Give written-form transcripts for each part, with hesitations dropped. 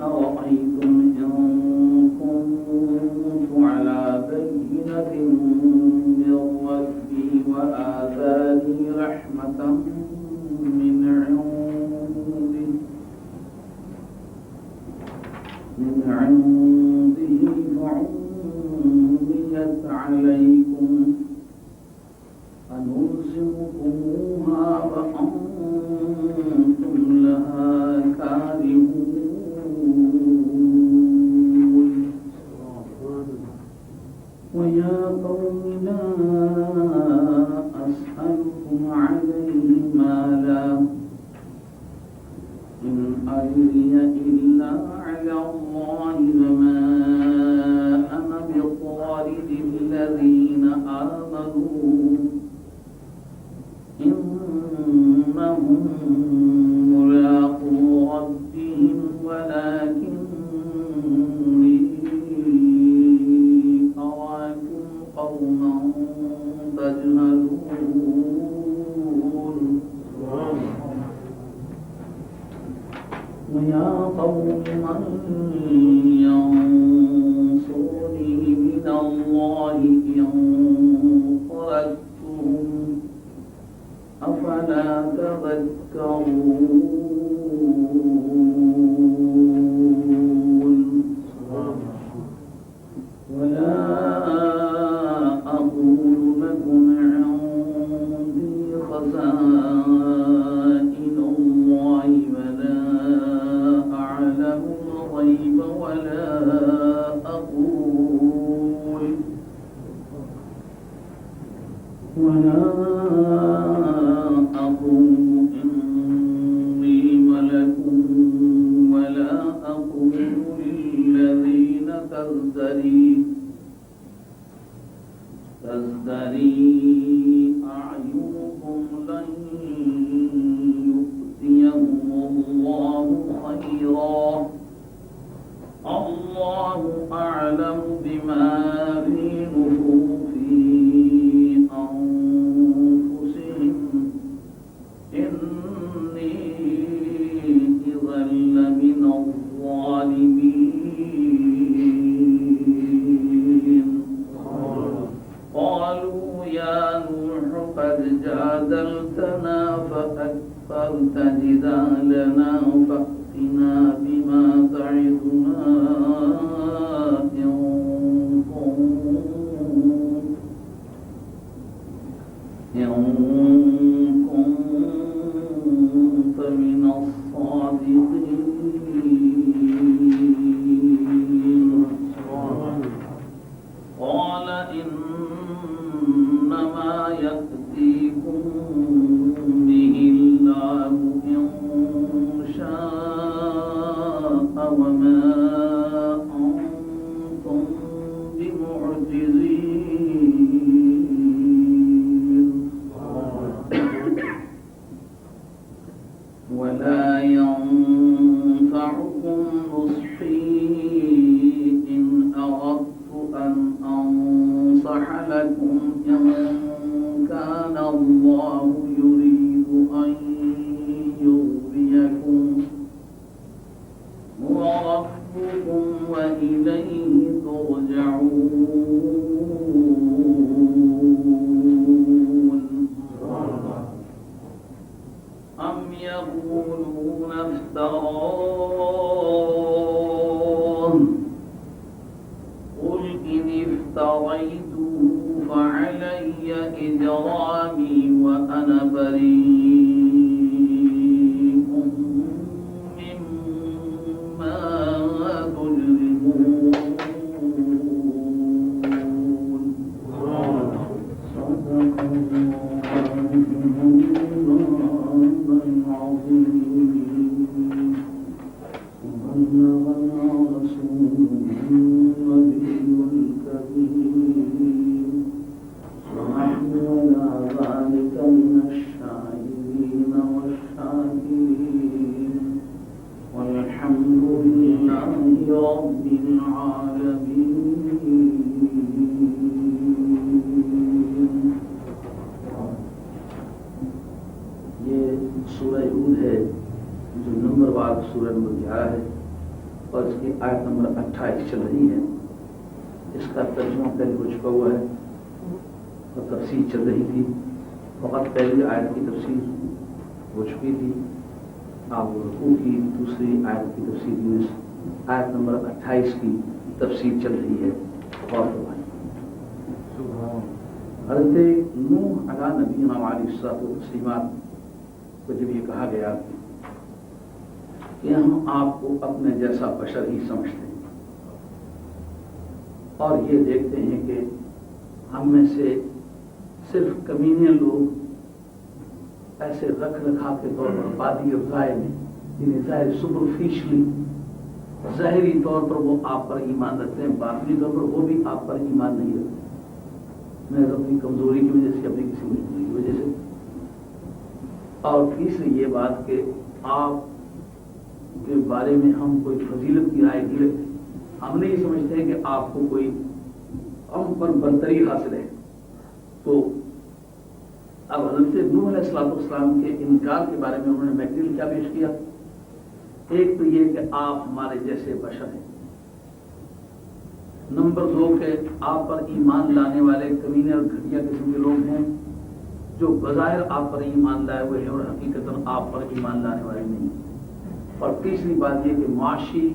أرأيتم إن كنت على بينة من ربي وآتاني رحمة من عنده فعميت عليكم أنلزمكموها وأنتم لها كارهون ويا قوم لا أسألكم عليه مالا إن أجري إلا على الله وما أنا بطارد الذين آمنوا إنهم ملاقو ربهم ولكني أراكم قوما تجهلون ويا قوم من ينصرني من الله إن طردتهم أفلا تذكرون ولا أقول لكم عندي خزائن الله ولا أعلم الغيب ولا أقول إني ملك ولا أقول للذين تزدري أعينكم لن يؤتيهم الله خيرا الله أعلم بما في أنفسهم إني إذا لمن الظالمين قالوا يا نوح قد جادلتنا فأكثرت جدالنا فأتنا بما تعدنا إن كنت من الصادقين قال إنما يأتيكم به الله إن شاء وما أنتم بمعجزين ولا ينفعكم نصحي إن أردت أن أنصح لكم إن كان الله يريد أن يغويكم هو ربكم وإليه ترجعون أم يقولون افتراه قل إن افتريته فعلي إجرامي وأنا بريء مما تجرمون سورہ ہود ہے جو نمبر 11 ہے اور اس کی آیت نمبر 28 چل رہی ہے. اس کا ترجمہ پہلے ہو چکا ہوا ہے اور تفسیر چل رہی تھی. فقط پہلی آیت کی تفسیر ہو چکی تھی. آپ رکوع کی دوسری آیت کی تفسیر میں آیت نمبر 28 کی تفسیر چل رہی ہے. غور فرمائیں. حضرت نوح علیہ نبینا علیہ الصلوۃ والتسلیمات کو جب یہ کہا گیا کہ ہم آپ کو اپنے جیسا بشر ہی سمجھتے ہیں اور یہ دیکھتے ہیں کہ ہم میں سے صرف کمینے لوگ ایسے رکھ رکھا کے طور پر بادی افزائے میں یعنی ظاہر سپرفیشلی ظاہری طور پر وہ آپ پر ایمان رکھتے ہیں, باطنی طور پر وہ بھی آپ پر ایمان نہیں رکھتے. میں اپنی کمزوری کی وجہ سے, اپنی کسی مجبوری کی وجہ سے. اور تیسری یہ بات کہ آپ کے بارے میں ہم کوئی فضیلت کی رائے نہیں رکھتے. ہم نہیں سمجھتے ہیں کہ آپ کو کوئی ہم پر برتری حاصل ہے. تو اب حضرت نوح علیہ السلام کے انکار کے بارے میں انہوں نے میٹیریل کیا پیش کیا؟ ایک تو یہ کہ آپ ہمارے جیسے بشر ہیں. نمبر 2 کہ آپ پر ایمان لانے والے کمینے اور گھٹیا قسم کے لوگ ہیں جو بظاہر آپ پر ایمان لائے ہوئے ہیں اور حقیقت آپ پر ایمان لانے والے نہیں. اور تیسری بات یہ کہ معاشی,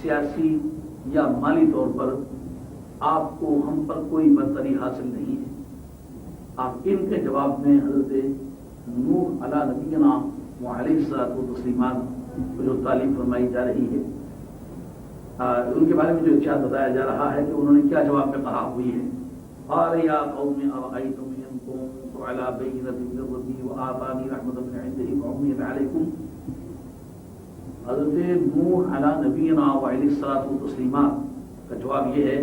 سیاسی یا مالی طور پر آپ کو ہم پر کوئی برتری حاصل نہیں ہے. آپ ان کے جواب میں حضرت نوح علیہ نبینا علیہ الصلوۃ والتسلیمات کو جو تعلیم فرمائی جا رہی ہے ان کے بارے میں جو ارشاد بتایا جا رہا ہے کہ انہوں نے کیا جواب میں کہا ہوئی ہے. قال یا قوم ارأیتم ان کنت علی بینۃ من ربی وآتانی رحمۃ من عنده فعمیت علیکم. حضرت نوح علیہ نبینا علیہ الصلوۃ والتسلیمات کا جواب یہ ہے,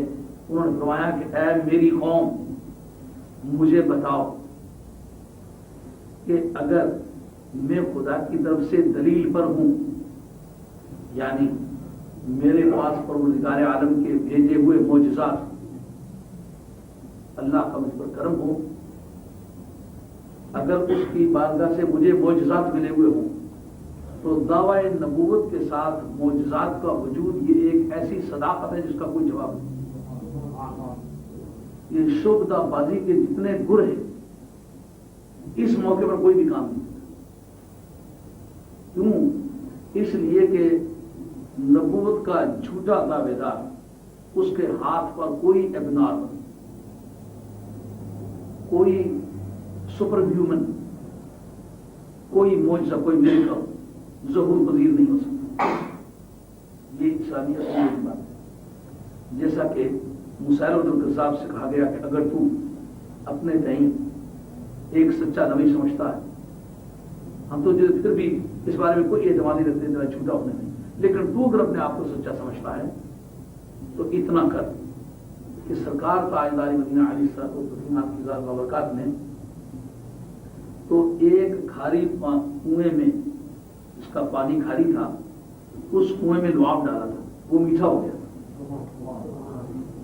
انہوں نے فرمایا کہ اے میری قوم مجھے بتاؤ کہ اگر میں خدا کی طرف سے دلیل پر ہوں, یعنی میرے پاس پروردگار عالم کے بھیجے ہوئے معجزات, اللہ کا مجھ پر کرم ہو, اگر اس کی بارگاہ سے مجھے معجزات ملے ہوئے ہوں تو دعوی نبوت کے ساتھ معجزات کا وجود یہ ایک ایسی صداقت ہے جس کا کوئی جواب نہیں. یہ شبدہ بازی کے جتنے گر ہیں اس موقع پر کوئی بھی کام نہیں. کیوں؟ اس لیے کہ نبوت کا جھوٹا دعوے دار اس کے ہاتھ پر کوئی ابنار, کوئی سپر ہیومن, کوئی معجزہ, کوئی میریکل ظہور پذیر نہیں ہو سکتا. یہ انسانیت کی بات ہے. جیسا کہ مسیلمۃ الکذاب سے کہا گیا کہ اگر تو اپنے تئیں ایک سچا نبی سمجھتا ہے, ہم تو پھر بھی اس بارے میں کوئی اعتماد نہیں رکھتے تیرا جھوٹا ہونے میں, لیکن تو اگر اپنے آپ کو سچا سمجھتا ہے تو اتنا کر کہ سرکار تاجدار مدینہ علیہ الصلوۃ والتسلیمات کی ذات بابرکات نے تو ایک کھاری کنویں میں جس کا پانی کھاری تھا اس کنویں میں لعاب ڈالا تھا, وہ میٹھا ہو گیا.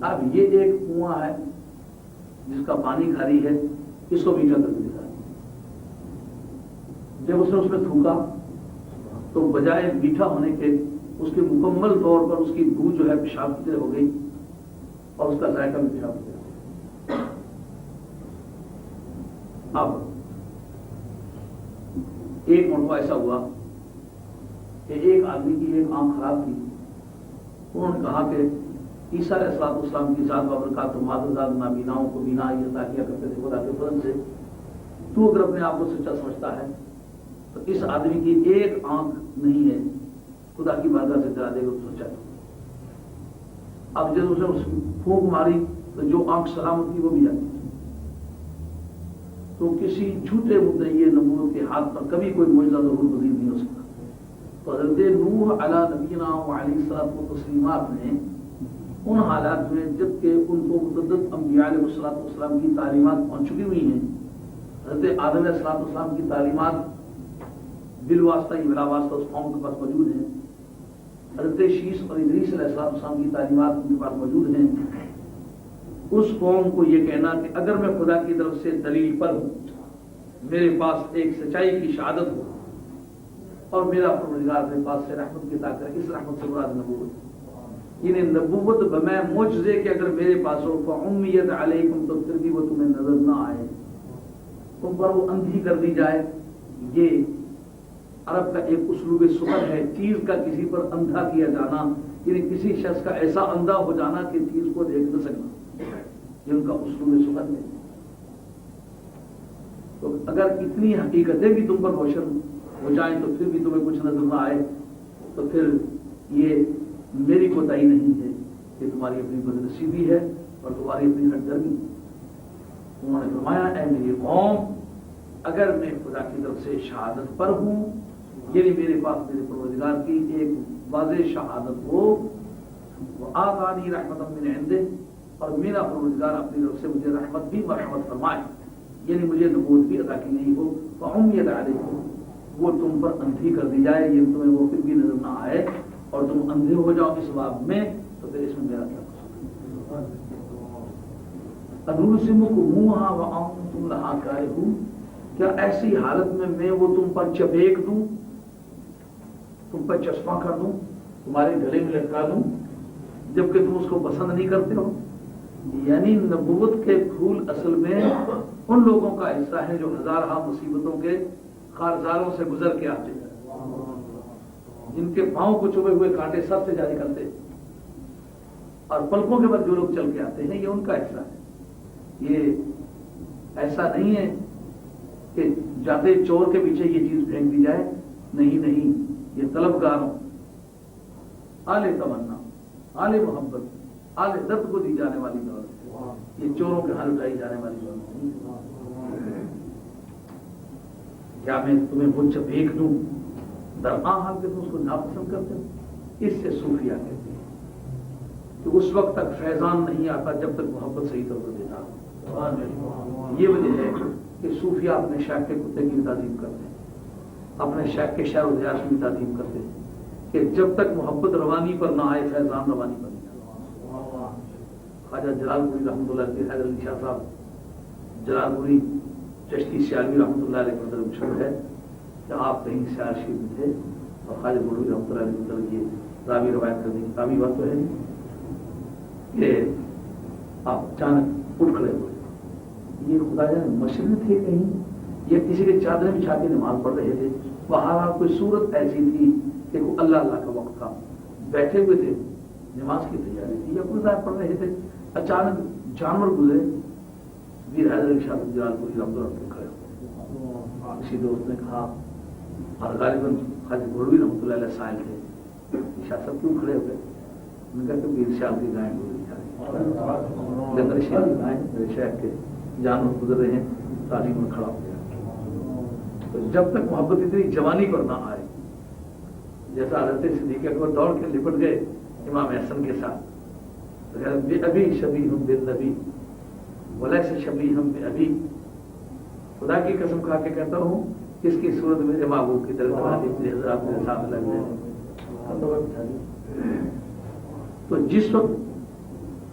اب یہ ایک کنواں ہے جس کا پانی کھاری ہے, اس کو میٹھا کر دیا. جب اس نے اس میں تھوکا تو بجائے میٹھا ہونے کے اس کے مکمل طور پر اس کی بو جو ہے پیشاب کی طرح ہو گئی اور اس کا ذائقہ بھی پیشاب ہو گیا. اب ایک مرتبہ ایسا ہوا کہ ایک آدمی کی ایک آنکھ خراب تھی. انہوں نے کہا کہ عیسیٰ علیہ السلام کی ذات بابرکات معذرات نابیناؤں کو بینا یہ عطا کیا کرتے تھے خدا کے فضل سے. تو اگر اپنے آپ کو سچا سمجھتا ہے تو اس آدمی کی ایک آنکھ نہیں ہے, خدا کی بارگاہ سے کرا دے گا تو سچا. اب جب اس نے پھونک ماری تو جو آنکھ سلامت تھی وہ بھی جاتی. تو کسی جھوٹے مدعی نبوت کے ہاتھ پر کبھی کوئی معجزہ ظہور پذیر نہیں ہو سکتا. تو حضرت نوح علیہ نبینا علیہ الصلوۃ والتسلیمات نے ان حالات میں جبکہ ان کو متعدد انبیاء علیہ السلام کی تعلیمات پہنچ چکی ہوئی ہیں, حضرت آدم علیہ السلام کی تعلیمات بالواسطہ یا بلا واسطہ اس قوم کے پاس موجود ہیں, حضرت شیس اور ادریس علیہ السلام کی تعلیمات ان کے پاس موجود ہیں. اس قوم کو یہ کہنا کہ اگر میں خدا کی طرف سے دلیل پر ہوں, میرے پاس ایک سچائی کی شہادت ہو, اور میرا پروردگار میرے پاس سے رحمت کی عطا کرے. اس رحمت سے مراد نبوت، یعنی نبوت بمے معجزے کہ اگر میرے پاس ہو فعمیت علیکم، تو پھر بھی وہ تمہیں نظر نہ آئے، تم پر وہ اندھی کر دی جائے. یہ عرب کا ایک اسلوب سخن ہے، چیز کا کسی پر اندھا کیا جانا، یعنی کسی شخص کا ایسا اندھا ہو جانا کہ چیز کو دیکھ نہ سکنا، یہ ان کا اسلوب سخن ہے. تو اگر اتنی حقیقتیں بھی تم پر روشن ہو جائیں تو پھر بھی تمہیں کچھ نظر نہ آئے، تو پھر یہ میری کوتاہی نہیں ہے، یہ تمہاری اپنی بدنصیبی ہے اور تمہاری اپنی ہٹدرمی. انہوں نے فرمایا اے میری قوم، اگر میں خدا کی طرف سے شہادت پر ہوں، یعنی میرے پاس میرے پروردگار کی ایک واضح شہادت ہو، وہ آتانی رحمت من عنده، اور میرا پروردگار اپنی طرف سے مجھے رحمت بھی مرحمت فرمائے، یعنی مجھے نبوت بھی عطا کی نہیں ہو، فعمیت علیکم، وہ تم پر اندھی کر دی جائے، یہ تمہیں وہ پھر بھی نظر نہ آئے اور تم اندھے ہو جاؤ اس باب میں، تو پھر اس میں میرا کیا قصور ہے؟ انلزمکموہا وانتم لہا کارہون، کیا ایسی حالت میں وہ تم پر چپیک دوں، تم پر چشمہ کر دوں، تمہارے گلے میں لٹکا دوں، جبکہ تم اس کو پسند نہیں کرتے ہو؟ یعنی نبوت کے پھول اصل میں ان لوگوں کا حصہ ہے جو ہزارہ مصیبتوں کے خارزاروں سے گزر کے آتے ہیں، جن کے پاؤں کو چبھے ہوئے کانٹے سب سے جاری کرتے، اور پلکوں کے بعد جو لوگ چل کے آتے ہیں، یہ ان کا حصہ ہے. یہ ایسا نہیں ہے کہ جاتے چور کے پیچھے یہ چیز پھینک دی جائے، نہیں، یہ طلبگاروں، آل تمنا، آل محبت، آل درد کو دی جانے والی دولت، یہ چوروں کے ہاتھ اٹھائی جانے والی دولت نہیں. کیا میں تمہیں وہ چپیک دوں درآں حال کہ تم اس کو ناپسند کرتے ہو؟ اس سے صوفیہ کہتے ہیں کہ اس وقت تک فیضان نہیں آتا جب تک محبت صحیح طور پر دیتا. یہ وجہ ہے کہ صوفیہ اپنے شیخ کے کتے کی تعظیم کرتے ہیں، اپنے شیخ کے شعر و ریاض کی تعظیم کرتے ہیں کہ جب تک محبت روانی پر نہ آئے فیضان روانی پر نہیں آئے. خواجہ جلال پوری رحمۃ اللہ علیہ، حیدر علی شاہ صاحب جلال پوری چشتی سیالوی رحمۃ اللہ علیہ کا مشہور ہے کہ آپ کہیں سیال شریف میں تھے اور خواجہ بڑوی رحمۃ اللہ علیہ مطلب یہ راوی روایت کرنے کی کافی بات تو ہے کہ آپ اچانک اٹھ کھڑے ہوئے. یہ خدا جانے مسجد میں تھے کہیں یا کسی کے چادریں بچھا کے نماز پڑھ رہے تھے، وہاں کوئی صورت ایسی تھی کہ وہ اللہ کا وقت تھا، بیٹھے ہوئے تھے، نماز کی تیاری تھی یا کوئی صاحب پڑھ رہے تھے، اچانک جانور گزرے، ویر حیدر علی شاہ جلال پوری رحمۃ اللہ علیہ کھڑے ہوئے. کسی دوست نے کہا، اور غالباً خواجہ بڑوی رحمۃ اللہ علیہ سائل تھے، شاہ صاحب کیوں کھڑے ہوئے؟ انہوں نے کہا کہ ویر شاہ کی گائیں گزری جا رہی، جنرل شاہ کی گائیں میرے شیخ کے جانور گزر رہے ہیں، تعلیم میں کھڑا ہو گیا. تو جب تک محبت اتنی جوانی پر نہ آئے، جیسا حضرت صدیق اکبر دوڑ کے لپٹ گئے امام حسن کے ساتھ، ابھی شبیہ بالنبی ولیس شبیہ بابی، خدا کی قسم کھا کے کہتا ہوں اس کی صورت میرے محبوب کی طرف حضرات میرے ساتھ لگ گئے. تو جس وقت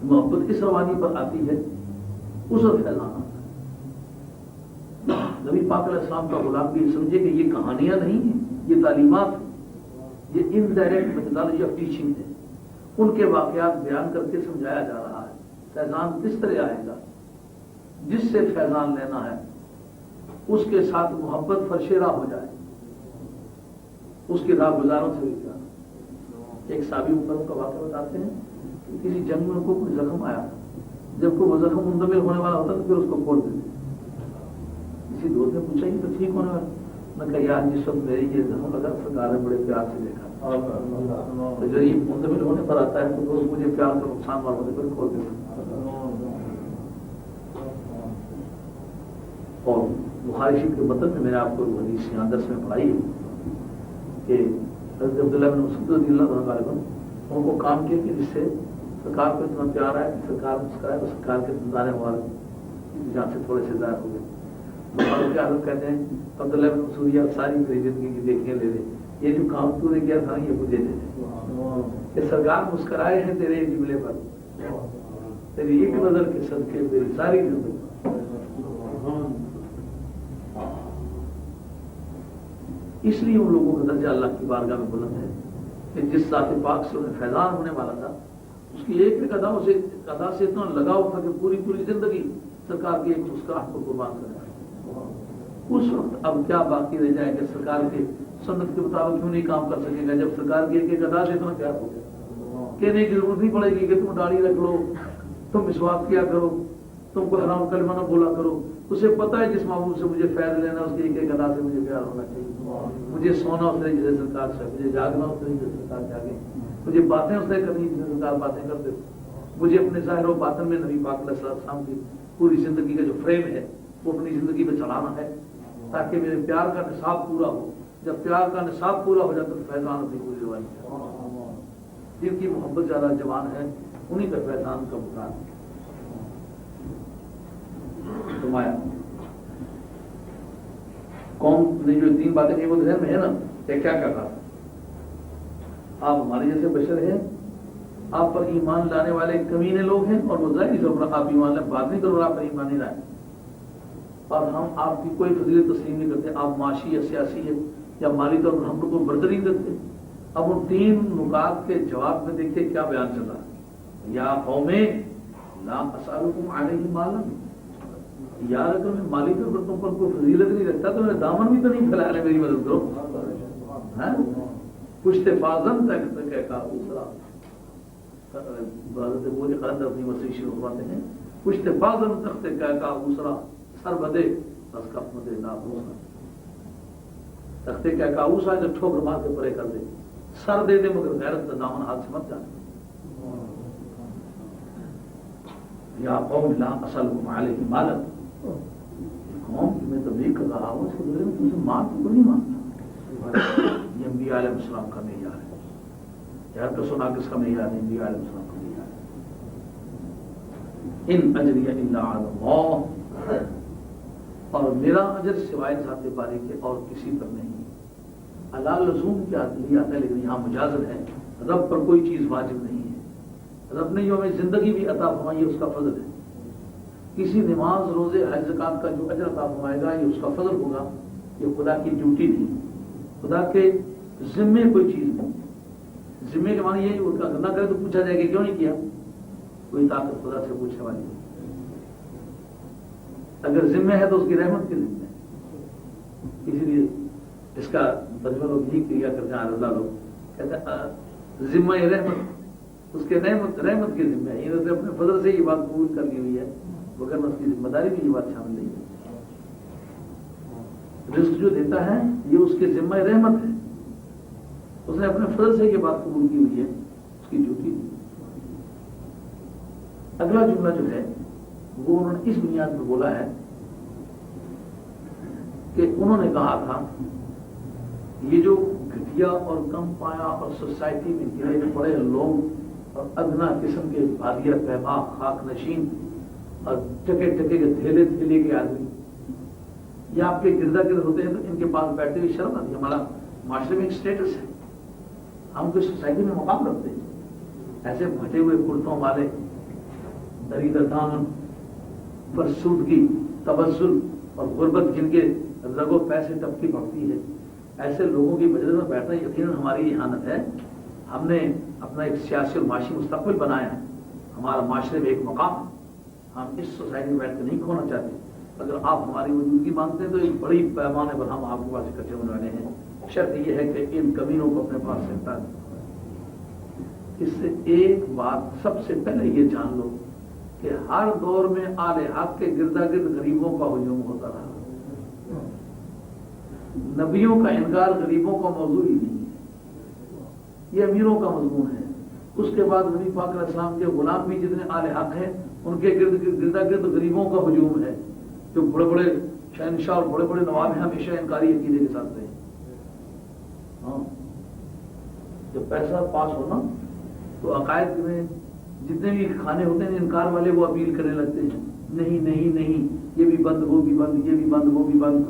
محبت اس روانی پر آتی ہے اس وقت فیضان آتا ہے. نبی پاک علیہ السلام کا غلام بھی سمجھے کہ یہ کہانیاں نہیں ہیں، یہ تعلیمات ہیں، یہ انڈائریکٹ میتھڈالوجی آف ٹیچنگ ہے. ان کے واقعات بیان کر کے سمجھایا جا رہا ہے فیضان کس طرح آئے گا. جس سے فیضان لینا ہے اس کے ساتھ محبت فرشیرہ ہو جائے، اس کی راہ گزاروں سے بھی جانا. ایک صحابی اوپر کا واقعہ بتاتے ہیں کہ کسی جنگ میں ان کو کوئی زخم آیا، جب کو وہ زخم منتقل ہونے والا ہوتا تو پھر اس کو کھول دیتے. کسی دوست نے پوچھا یہ تو ٹھیک ہونے والا، میں کہا یار جس وقت میری یہ زخم لگا سرکار نے بڑے پیار سے دیکھا، تو جب یہ منتقل ہونے پر آتا ہے تو دوست مجھے پیار کا نقصان وال ہونے پر کھول دیتے. اور بخاری شریف کے متن میں میں نے آپ کو حدیث یہاں درس میں پڑھائی ہے کہ حضرت عبداللہ بن مسعود رضی اللہ عنہ ان کو کام کیا کہ جس سے سرکار کو اتنا پیار آیا کہ سرکار مسکرائے تو سرکار کے دانے ہمارے جہاں سے تھوڑے سے ظاہر ہو گئے. تو کیا حضرت کہتے ہیں عبداللہ بن مسعود یا ساری میری زندگی کی دیکھنے لے لے، یہ جو کام تو نے کیا تھا یہ مجھے دے دے کہ سرکار مسکرائے ہیں تیرے جملے پر، تیری ایک نظر کے صدقے میری ساری زندگی. اس لیے ان لوگوں کا درجہ اللہ کی بارگاہ میں بلند ہے کہ جس ذات پاک سے انہیں فیضان ہونے والا تھا، اس کی ایک ایک ادا سے اتنا لگاؤ تھا کہ پوری پوری زندگی سرکار کی ایک مسکراہٹ کو قربان کر دیا۔ اس وقت اب کیا باقی رہ جائے کہ سرکار کے سنت کے مطابق کیوں نہیں کام کر سکے گا، جب سرکار کی ایک ایک ادا سے اتنا پیار ہو گیا۔ کہنے کی ضرورت نہیں پڑے گی کہ تم داڑھی رکھ لو، تم مسواک کیا کرو، تم کو حرام کلمہ نہ بولا کرو۔ اسے پتا ہے جس محبوب سے مجھے فیض لینا، اس کی ایک ایک ادا سے مجھے پیار ہونا چاہیے۔ مجھے سونا اس طرح جیسے سرکار سے، مجھے جاگنا اس طرح جیسے سرکار جاگے، مجھے باتیں اس طرح کرنی جیسے سرکار باتیں کرتے، مجھے اپنے ظاہر و باطن میں نبی پاک علیہ السلام کی پوری زندگی کا جو فریم ہے وہ اپنی زندگی میں چلانا ہے، تاکہ میرے پیار کا نصاب پورا ہو۔ جب پیار کا نصاب پورا ہو جاتا تو فیضان اپنی پوری روانی ہے۔ جن کی محبت زیادہ جوان ہے انہیں کا فیضان کا مقام ہے۔ فرمایا قوم نے جو تین باتیں کی وہ ذہن میں ہے نا، کہ کیا کہا، آپ ہمارے جیسے بشر ہیں، آپ پر ایمان لانے والے کمینے لوگ ہیں، اور وہ ظاہری طور پر آپ ایمان لائے، بات نہیں کرو آپ پر ایمان نہیں لائے، اور ہم آپ کی کوئی فضیلت تسلیم نہیں کرتے، آپ معاشی یا سیاسی ہے یا مالی طور پر ہم لوگ کو برتری نہیں کرتے۔ اب ان تین نکات کے جواب میں دیکھیے کیا بیان چل رہا ہے۔ یا قوم لا اسالکم علیہ مالا، یار اگر میں مالی طور پر تم پر کوئی فضیلت نہیں رکھتا تو میرے دامن بھی تو نہیں پھیلا رہے، میری مدد کرو۔ پشت فاضن تک کا دوسرا عبادت بولے قدر اپنی وسیع شروع کرواتے ہیں، پشت فاضن تخت کا دوسرا سر بدے بس کپ مدے نہ دوسرا تختے کا کاؤس آئے جو ٹھوکر مار کے پرے کر دے، سر دے دے مگر غیرت کا دامن ہاتھ سے مت جانے۔ یا قوم لا اسالکم علیہ مالا، قوم کی میں تبلیغ کر رہا ہوں، اس کے بدلے میں تم سے مال کو نہیں مانگتا۔ یہ انبیاء علیہ السلام کا معیار ہے، یار تو سنا کس کا معیار ہے؟ انبیاء علیہ السلام کا معیار ہے۔ ان اجری الا علی اللہ، اور میرا اجر سوائے ذات باری کے اور کسی پر نہیں۔ اللہ لزوم کیا لیے آتا ہے، لیکن یہاں مجازر ہے، رب پر کوئی چیز واجب نہیں ہے۔ رب نے جو ہمیں زندگی بھی عطا فرمائی ہے اس کا فضل ہے۔ کسی نماز روزے حج زکات کا جو اجر عطا فرمائے گا یہ اس کا فضل ہوگا، یہ خدا کی ڈیوٹی نہیں، خدا کے ذمے کوئی چیز نہیں۔ ذمے کے معنی یہ نہ کرے تو پوچھا جائے کہ کیوں نہیں کیا، کوئی طاقت خدا سے پوچھنے والی نہیں۔ اگر ذمہ ہے تو اس کی رحمت کی ذمہ ہے، اسی لیے اس کا ترجمہ لوگ یہی کیا کرتے ہیں، اللہ لوگ کہتے ہیں ذمہ رحمت، اس کے رحمت کی ذمہ ہے، انہوں نے اپنے فضل سے یہ بات قبول کر لی ہوئی ہے، مگر اس کی ذمہ داری میں یہ بات شامل نہیں ہے۔ رزق جو دیتا ہے یہ اس کے ذمہ رحمت ہے، اس نے اپنے فضل سے یہ بات قبول کی ہوئی ہے، اس کی ڈیوٹی نہیں۔ اگلا جملہ جو ہے وہ انہوں نے اس بنیاد پر بولا ہے کہ انہوں نے کہا تھا یہ جو گھٹیا اور کم پایا اور سوسائٹی میں گرے پڑے لوگ اور ادنا قسم کے بادیہ پیما خاک نشین اور ٹکے ٹکے کے تھیلے تھیلے کے آدمی یہ آپ کے گردا گرد ہوتے ہیں تو ان کے پاس بیٹھتے ہوئے شرم آتی ہے۔ ہمارا معاشرے میں ایک سٹیٹس ہے، ہم کو سوسائٹی میں مقام رکھتے ہیں، ایسے پھٹے ہوئے کرتوں والے دریدہ دامن فرسودگی تبذل اور غربت جن کے رگو پیسے ٹپکی بھگتی ہے، ایسے لوگوں کی مجلس میں بیٹھنا یقیناً ہماری اہانت ہے۔ ہم نے اپنا ایک سیاسی اور معاشی مستقبل بنایا ہے، ہمارا معاشرے میں ایک مقام ہے، ہم اس سوسائٹی میں بیٹھ کے نہیں کھونا چاہتے۔ اگر آپ ہماری موجودگی مانگتے ہیں تو ایک بڑی پیمانے پر ہم آپ کے پاس اکٹھے ہونے والے ہیں، شرط یہ ہے کہ ان کمینوں کو اپنے پاس سے ہٹا دیں۔ اس سے ایک بات سب سے پہلے یہ جان لو کہ ہر دور میں آل حق کے گردا گرد غریبوں کا ہجوم ہوتا رہا، نبیوں کا انکار غریبوں کا موضوع ہی نہیں ہے، یہ امیروں کا مضمون ہے۔ اس کے بعد نبی پاک علیہ السلام کے غلام بھی جتنے آل حق ہیں ان کے گردا گرد غریبوں کا ہجوم ہے، جو بڑے بڑے شہنشاہ اور بڑے بڑے نواب ہیں ہمیشہ انکاری عقیدے کے ساتھ رہے۔ ہاں جب پیسہ پاس ہونا تو عقائد میں جتنے بھی کھانے ہوتے ہیں انکار والے وہ اپیل کرنے لگتے ہیں، نہیں نہیں نہیں یہ بھی بند وہ بھی بند، یہ بھی بند وہ بھی بند،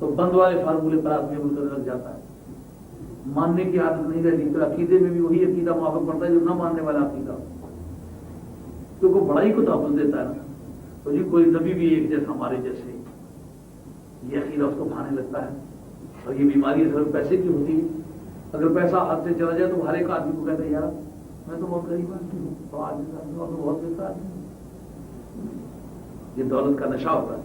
تو بند والے فارمولے پر آدمی عمل کرنے لگ جاتا ہے، ماننے کی عادت نہیں رہتی۔ پھر عقیدے میں بھی وہی عقیدہ موافق پڑتا ہے جو نہ ماننے والا عقیدہ، کیونکہ وہ بڑائی کو تحفظ دیتا ہے نا، تو جی کوئی نبی بھی ایک جیسا ہمارے جیسے، یہ عقیدہ اس کو کھانے لگتا ہے۔ اور یہ بیماری صرف پیسے کی ہوتی ہے. اگر پیسہ ہاتھ سے چلا جائے تو ہر ایک آدمی کو کہتے ہیں یار میں تو بہت غریب آدمی ہوں تو آدمی تو بہت بہتر آدمی ہوں. یہ دولت کا نشہ ہوتا ہے.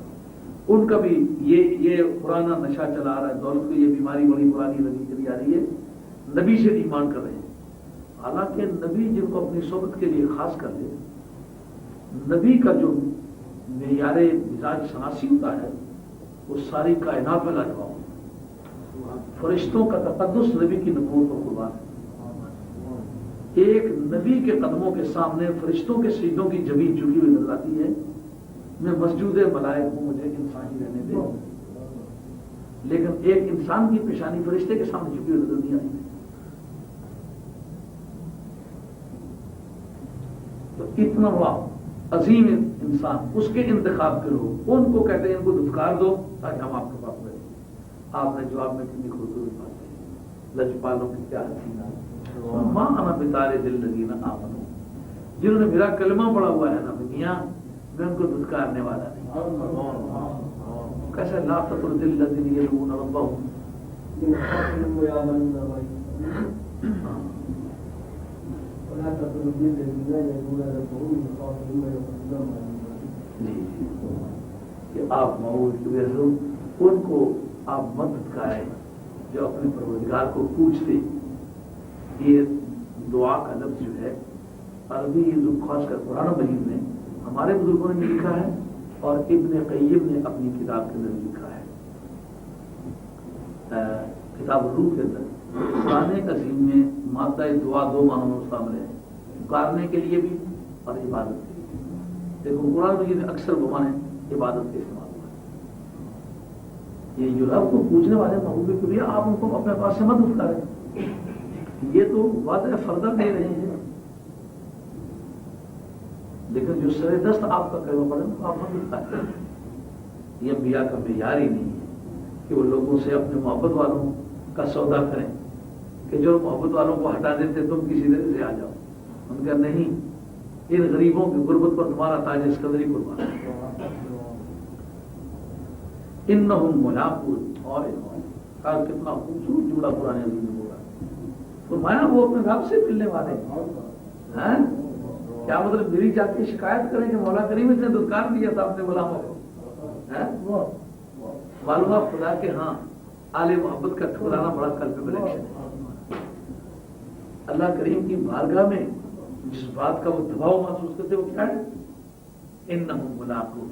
ان کا بھی یہ پرانا نشہ چلا آ رہا ہے. دولت کو یہ بیماری بڑی پرانی لگی چلی آ رہی ہے. نبی سے ایمان کر رہے ہیں. حالانکہ نبی جن کو اپنی صحبت کے لیے خاص کر لے, نبی کا جو معیار مزاج شناسی ہوتا ہے وہ ساری کائنات میں لاجواب ہوتا ہے. فرشتوں کا تقدس نبی کی نبوت و قربان ہے. ایک نبی کے قدموں کے سامنے فرشتوں کے سجدوں کی جبین جھکی ہوئی نظر آتی ہے. میں مسجود ملائک ہوں, مجھے انسان ہی رہنے دے. لیکن ایک انسان کی پیشانی فرشتے کے سامنے جھکی ہوئی نظر نہیں آتی. تو اتنا بڑا عظیم انسان, اس کے انتخاب کے لوگ ان کو کہتے ہیں ان کو دھتکار دو تاکہ ہم آپ کے پاس بیٹھیں. آپ نے جواب میں کتنی خوبصورت بات کہی, لجپالوں کی کیا حسینہ ماں انا بتارے دل الذین آمنوا, جنہوں نے میرا کلمہ پڑھا ہوا ہے نا میاں میں ان کو دھتکارنے والا نہیں. کیسے لا تطرد الذین یدعون ربهم کہ آپ معود ان کو آپ مت دھتکاریں جو اپنے پروردگار کو پوچھتے. یہ دعا کا لفظ جو ہے عربی خاص کر قرآن مجید میں ہمارے بزرگوں نے لکھا ہے اور ابن قیم نے اپنی کتاب کے اندر لکھا ہے. کتاب الروح کے اندر قرآن عظیم میں مادہ دعا دو معنوں میں مستعمل ہے, پکارنے کے لیے بھی اور عبادت کے لیے. لیکن قرآن مجید میں اکثر بمانے عبادت کے استعمال ہوا ہے. یہ جو رب کو پوچھنے والے محبوب کے لیے آپ ان کو اپنے پاس سے مت کریں, یہ تو واضح فردہ دے رہے ہیں. لیکن جو سر دست آپ کا کلمہ پڑھیں تو آپ مت کریں. یہ انبیاء کا معیار ہی نہیں ہے کہ وہ لوگوں سے اپنے محبت والوں کا سودا کریں کہ جو محبت والوں کو ہٹا دیتے تم کسی طرح سے آ جاؤ. ان کا نہیں, ان غریبوں کی غربت پر تمہارا تاج اسکندری قربان. انہم ملاقوہ اور کتنا خوبصورت جملہ قرآن عظیم میں بولا. فرمایا وہ اپنے رب سے ملنے والے ہیں. کیا مطلب میری جا کے شکایت کریں کہ مولا کریم نے دھتکار دیا تھا اپنے غلاموں کو. معلوم آپ خدا کے ہاں آل محبت کا ٹھکرانا بڑا قلب میں الیکشن ہے. اللہ کریم کی بارگاہ میں جس بات کا وہ دباؤ محسوس کرتے وہ کیا ہے, انہم ملاقوہ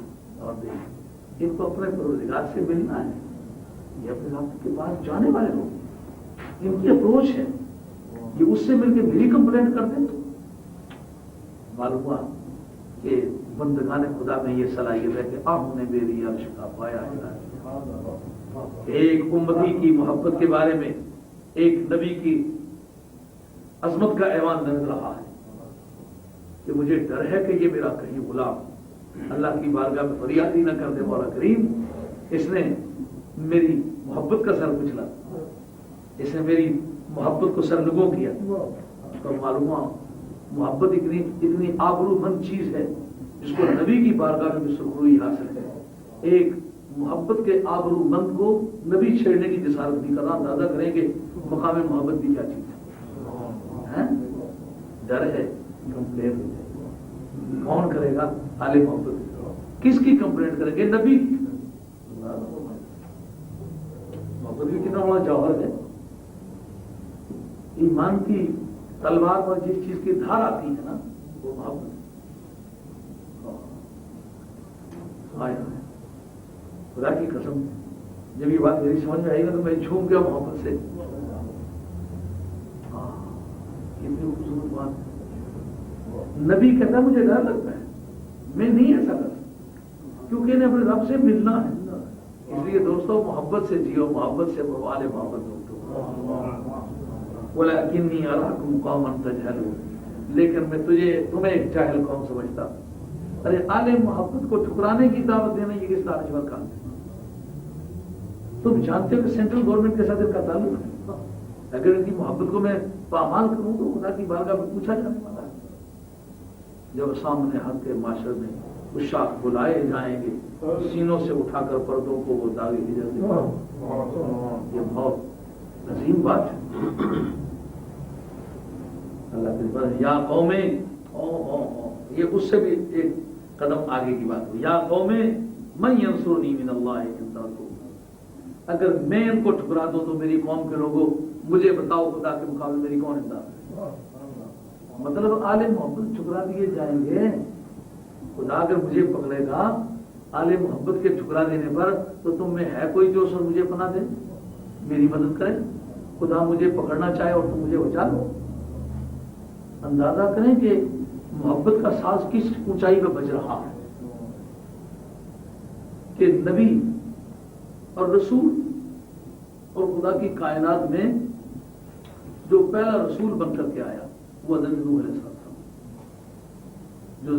اور دیکھ ان کو اپنے پروردگار سے ملنا ہے. یہ اپنے رب کے پاس جانے والے لوگ, ان کی اپروچ ہے. یہ اس سے مل کے میری کمپلینٹ کرتے تو معلوم ہوا کہ بندگان خدا میں یہ صلاحیت ہے کہ آپ نے میری عرش کا پایا ہے. ایک امتی کی محبت کے بارے میں ایک نبی کی عظمت کا ایوان نظر رہا ہے کہ مجھے ڈر ہے کہ یہ میرا کہیں غلام اللہ کی بارگاہ میں فریاد ہی نہ کر دے مولا کریم اس نے میری محبت کا سر کچلا, اس نے میری محبت کو سرنگوں کیا. تو معلوم محبت اتنی آبرو مند چیز ہے جس کو نبی کی بارگاہ میں بھی سرخروئی حاصل ہے. ایک محبت کے آبرو مند کو نبی چھیڑنے کی جسارت نہیں کرنا. اندازہ کریں کہ مقام محبت بھی کیا چیز ہے. ڈر ہے کمپلین کون کرے گا؟ آل محبت. کس کی کمپلینٹ کریں گے؟ نبی کی. محبت بھی کتنا بڑا جوہر ہے. ایمان کی تلوار پر جس چیز کی دھار آتی ہے نا وہ محبت. خدا کی قسم جب یہ بات میری سمجھ میں آئی نا تو میں جھوم گیا محبت سے. کتنی خوبصورت بات. نبی کہتا مجھے ڈر لگتا ہے, میں نہیں ایسا کر سکتا کیونکہ انہیں اپنے رب سے ملنا ہے. اس لیے دوستوں محبت سے جیو, محبت سے والے محبت ہو. وَلَكِنِّي أَرَاكُمْ قَوْمًا تَجْهَلُونَ, لیکن میں تمہیں ایک جاہل قوم سمجھتا. ارے آل محبت کو ٹھکرانے کی دعوت دینا یہ کس دانشور کام ہے؟ تم جانتے ہو کہ سینٹرل گورنمنٹ کے ساتھ ان کا تعلق ہے. اگر ان کی محبت کو میں پامال کروں تو خدا کی بارگاہ میں پوچھا جانے والا ہے. جب سامنے حق کے معاشر میں وہ شاخ بلائے جائیں گے، سینوں سے اٹھا کر پردوں کو وہ داغے ہجر دکھائیں۔ یہ بہت عظیم بات ہے۔ اللہ کے بعد یا قوم، یہ اس سے بھی ایک قدم آگے کی بات ہوئی، یا قوم من ینصرنی من اللہ ان ترکوا، اگر میں ان کو ٹھکرا دوں تو میری قوم کے لوگوں مجھے بتاؤ خدا کے مقابلے میری کون امداد ہے؟ مطلب آل محبت ٹھکرا دیے جائیں گے، خدا اگر مجھے پکڑے گا آل محبت کے ٹھکرا دینے پر تو تم میں ہے کوئی جو سر مجھے پناہ دے، میری مدد کرے؟ خدا مجھے پکڑنا چاہے اور تم مجھے بچا لو۔ اندازہ کریں کہ محبت کا ساز کس اونچائی پہ بج رہا ہے کہ نبی اور رسول اور خدا کی کائنات میں جو پہلا رسول بن کر کے آیا وہ حضرت نوح علیہ السلام، جو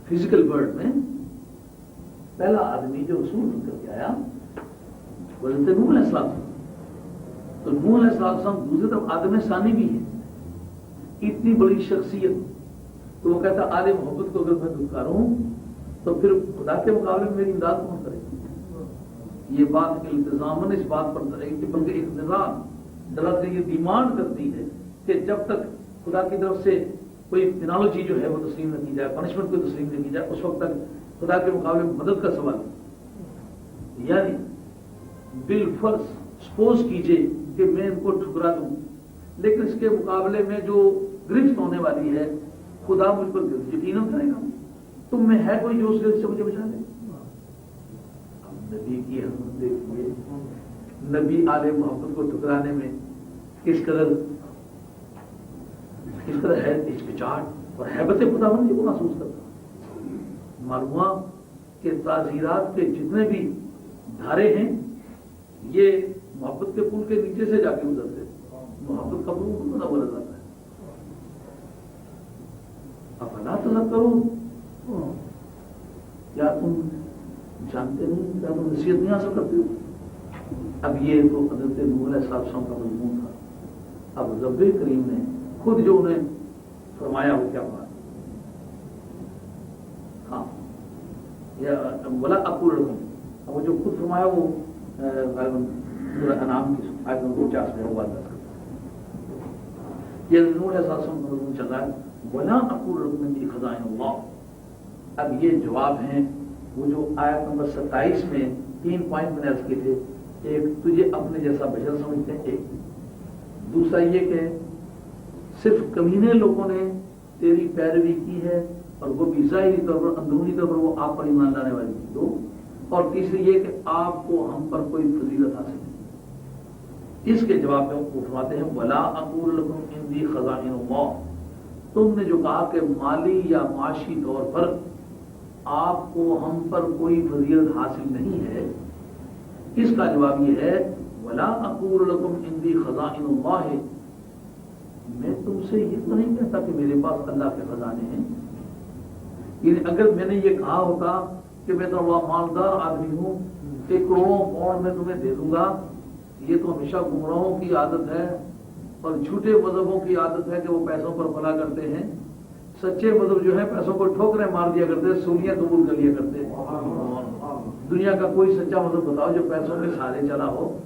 فزیکل ورلڈ میں پہلا آدمی جو رسول بن کر کے آیا وہ حضرت نوح علیہ السلام۔ تو نوح علیہ السلام دوسری طرف آدم ثانی بھی ہے، اتنی بڑی شخصیت، تو وہ کہتا آل محبت کو اگر میں دھتکاروں تو پھر خدا کے مقابلے میں میری امداد کون کرے؟ یہ بات التزاماً اس بات پر بلکہ ایک نظام درخت یہ ڈیمانڈ کرتی ہے کہ جب تک خدا کی طرف سے کوئی پینالوجی جو ہے وہ تسلیم نہ کی جائے، پنشمنٹ کو تسلیم نہ کی جائے، اس وقت تک خدا کے مقابلے میں مدد کا سوال ہے۔ یعنی بالفرض سپوز کیجئے کہ میں ان کو ٹھکرا دوں، لیکن اس کے مقابلے میں جو گرفت ہونے والی ہے خدا مجھ پر یقیناً کرے گا، تم میں ہے کوئی جو اس گرفت سے مجھے بچا لے؟ نبی کی حضرت دیکھیے، نبی آل محبت کو ٹھکرانے میں کس قدر ہے ہچکچاہٹ اور ہیبت خدا بندی کو محسوس کرتا۔ معلوم ہوا کہ تعزیرات کے جتنے بھی دھارے ہیں یہ محبت کے پل کے نیچے سے جا کے گزرتے، محبت کا پل بنا بولا جاتا ہے۔ افلا تذکرون، کیا تم جانتے نہیں، کیا تم نصیحت نہیں حاصل کرتے ہو؟ اب یہ تو حضرت نوح علیہ السلام کا مضمون تھا، اب رب کریم نے خود جو انہیں فرمایا وہ کیا بات؟ ہاں ولا اقول لکم، اب وہ جو خود فرمایا وہ انعام کی آیت نمبر 50 میں ہوا تھا۔ یہ نوح علیہ السلام کا مضمون چل رہا ہے، ولا اقول لکم انی خزائن اللہ۔ اب یہ جواب ہیں وہ جو آیت نمبر 27 میں 3 پوائنٹ میں نے عرض کیے تھے، ایک تجھے اپنے جیسا بشر سمجھتے ہیں، ایک دوسرا یہ کہ صرف کمینے لوگوں نے تیری پیروی کی ہے اور وہ بھی ظاہری طور پر اندرونی طور پر وہ آپ پر ایمان لانے والی تھی، دو، اور تیسری یہ کہ آپ کو ہم پر کوئی فضیلت حاصل نہیں۔ اس کے جواب میں وہ فرماتے ہیں ولا اقول لکم عندی خزائن اللہ، تم نے جو کہا کہ مالی یا معاشی طور پر آپ کو ہم پر کوئی فضیلت حاصل نہیں ہے، اس کا جواب یہ ہے ولا اقول لکم عندی خزائن اللہ، میں تم سے یہ تو نہیں کہتا کہ میرے پاس اللہ کے خزانے ہیں۔ یعنی اگر میں نے یہ کہا ہوتا کہ میں تو مالدار آدمی ہوں کہ کروڑوں پاؤنڈ میں تمہیں دے دوں گا، یہ تو ہمیشہ گمراہوں کی عادت ہے اور جھوٹے مذہبوں کی عادت ہے کہ وہ پیسوں پر فلا کرتے ہیں۔ سچے مذہب جو ہے پیسوں کو ٹھوکریں مار دیا کرتے ہیں، سنیاں قبول کر لیا کرتے ہیں۔ دنیا کا کوئی سچا مذہب بتاؤ جو پیسوں کے سہارے چلا ہو۔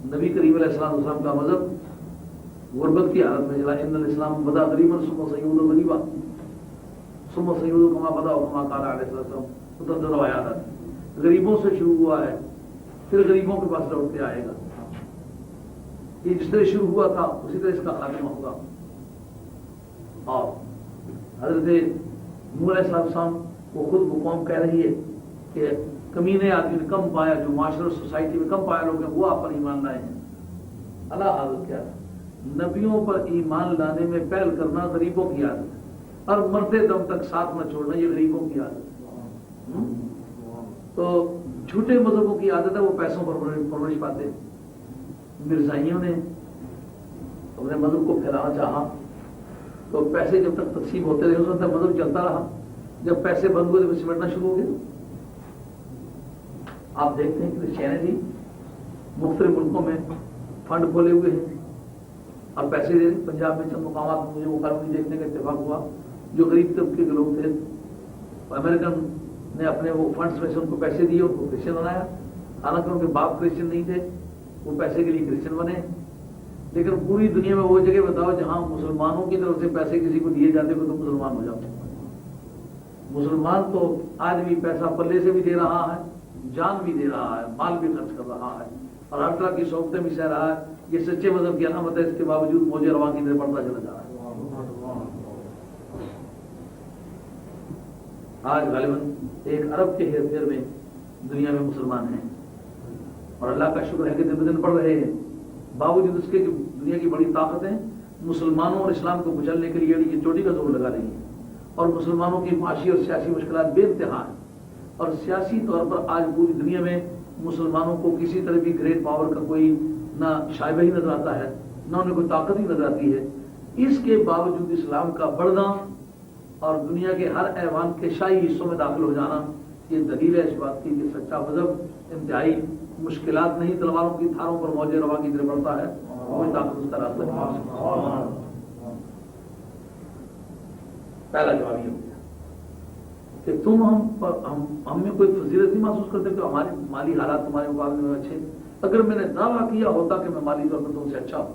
نبی کریم علیہ السلام کا مذہب غربت کی حالت میں چلا، ان الاسلام بدا غریبا ثم سیعود غریبا ثم سیعود کما بدا کما قال علیہ السلام، متعدد روایات ہیں، غریبوں سے شروع ہوا ہے پھر غریبوں کے پاس لوٹ کے آئے گا۔ یہ جس طرح شروع ہوا تھا اسی طرح اس کا خاتمہ ہوگا۔ اور حضرت نوح علیہ السلام کو خود وہ قوم کہہ رہی ہے کہ کمینے آدمی نے کم پایا، جو معاشرہ سوسائٹی میں کم پایا لوگ ہیں وہ آپ پر ایمان لائے ہیں۔ اللہ حاضر کیا ہے، نبیوں پر ایمان لانے میں پہل کرنا غریبوں کی عادت ہے، اور مرتے دم تک ساتھ نہ چھوڑنا یہ غریبوں کی عادت ہے۔ تو جھوٹے مذہبوں کی عادت ہے، وہ پیسوں پر پرورش پاتے ہیں۔ مرزائیوں نے اپنے مذہب کو پھیلانا چاہا تو پیسے جب تک تقسیم ہوتے رہے اس وقت تک مذہب چلتا رہا، جب پیسے بند ہوئے تو سمٹنا شروع ہو گئے۔ آپ دیکھتے ہیں کہ چینل مختلف ملکوں میں فنڈ کھولے ہوئے ہیں اور پیسے دے پنجاب میں چند مقامات مجھے وہ قانونی دیکھنے کا اتفاق ہوا، جو غریب طبقے کے لوگ تھے امریکن نے اپنے وہ فنڈز میں سے ان کو پیسے دیے، ان کو کرسچن بنایا، حالانکہ ان کے باپ کرسچن نہیں تھے، وہ پیسے کے لیے کرسچن بنے۔ لیکن پوری دنیا میں وہ جگہ بتاؤ جہاں مسلمانوں کی طرف سے پیسے کسی کو دیے جاتے تو مسلمان ہو جاؤ۔ مسلمان تو آج بھی پیسہ پلے سے بھی دے رہا ہے، جان بھی دے رہا ہے، مال بھی خرچ کر رہا ہے، اور ہر طرح کی صحبتیں بھی سہ رہا ہے۔ یہ سچے مذہب کی علامت ہے، اس کے باوجود موجے رواں کی طرف بڑھتا چلا جا رہا ہے۔ آج غالباً 1 ارب کے ہیر پھیر میں دنیا میں مسلمان ہیں، اور اللہ کا شکر ہے کہ دن بدن بڑھ رہے ہیں، باوجود اس کے کہ دنیا کی بڑی طاقتیں مسلمانوں اور اسلام کو کچلنے کے لیے یہ چوٹی کا زور لگا رہی ہیں، اور مسلمانوں کی معاشی اور سیاسی مشکلات بے انتہا ہیں، اور سیاسی طور پر آج پوری دنیا میں مسلمانوں کو کسی طرح بھی گریٹ پاور کا کوئی نہ شائبہ ہی نظر آتا ہے، نہ انہیں کوئی طاقت ہی نظر آتی ہے۔ اس کے باوجود اسلام کا بڑھنا اور دنیا کے ہر ایوان کے شاہی حصوں میں داخل ہو جانا یہ دلیل ہے اس بات کی کہ سچا مذہب انتہائی مشکلات نہیں، تلواروں کی دھاروں پر موجے رواں کی طرف بڑھتا ہے، کوئی طاقت اس کا راستہ نہیں۔ پہلا جواب یہ ہو گیا کہ تم ہم میں کوئی فضیلت نہیں محسوس کرتے کہ ہمارے مالی حالات تمہارے مقابلے میں اچھے؟ اگر میں نے دعویٰ کیا ہوتا کہ میں مالی طور پر تم سے اچھا ہوں،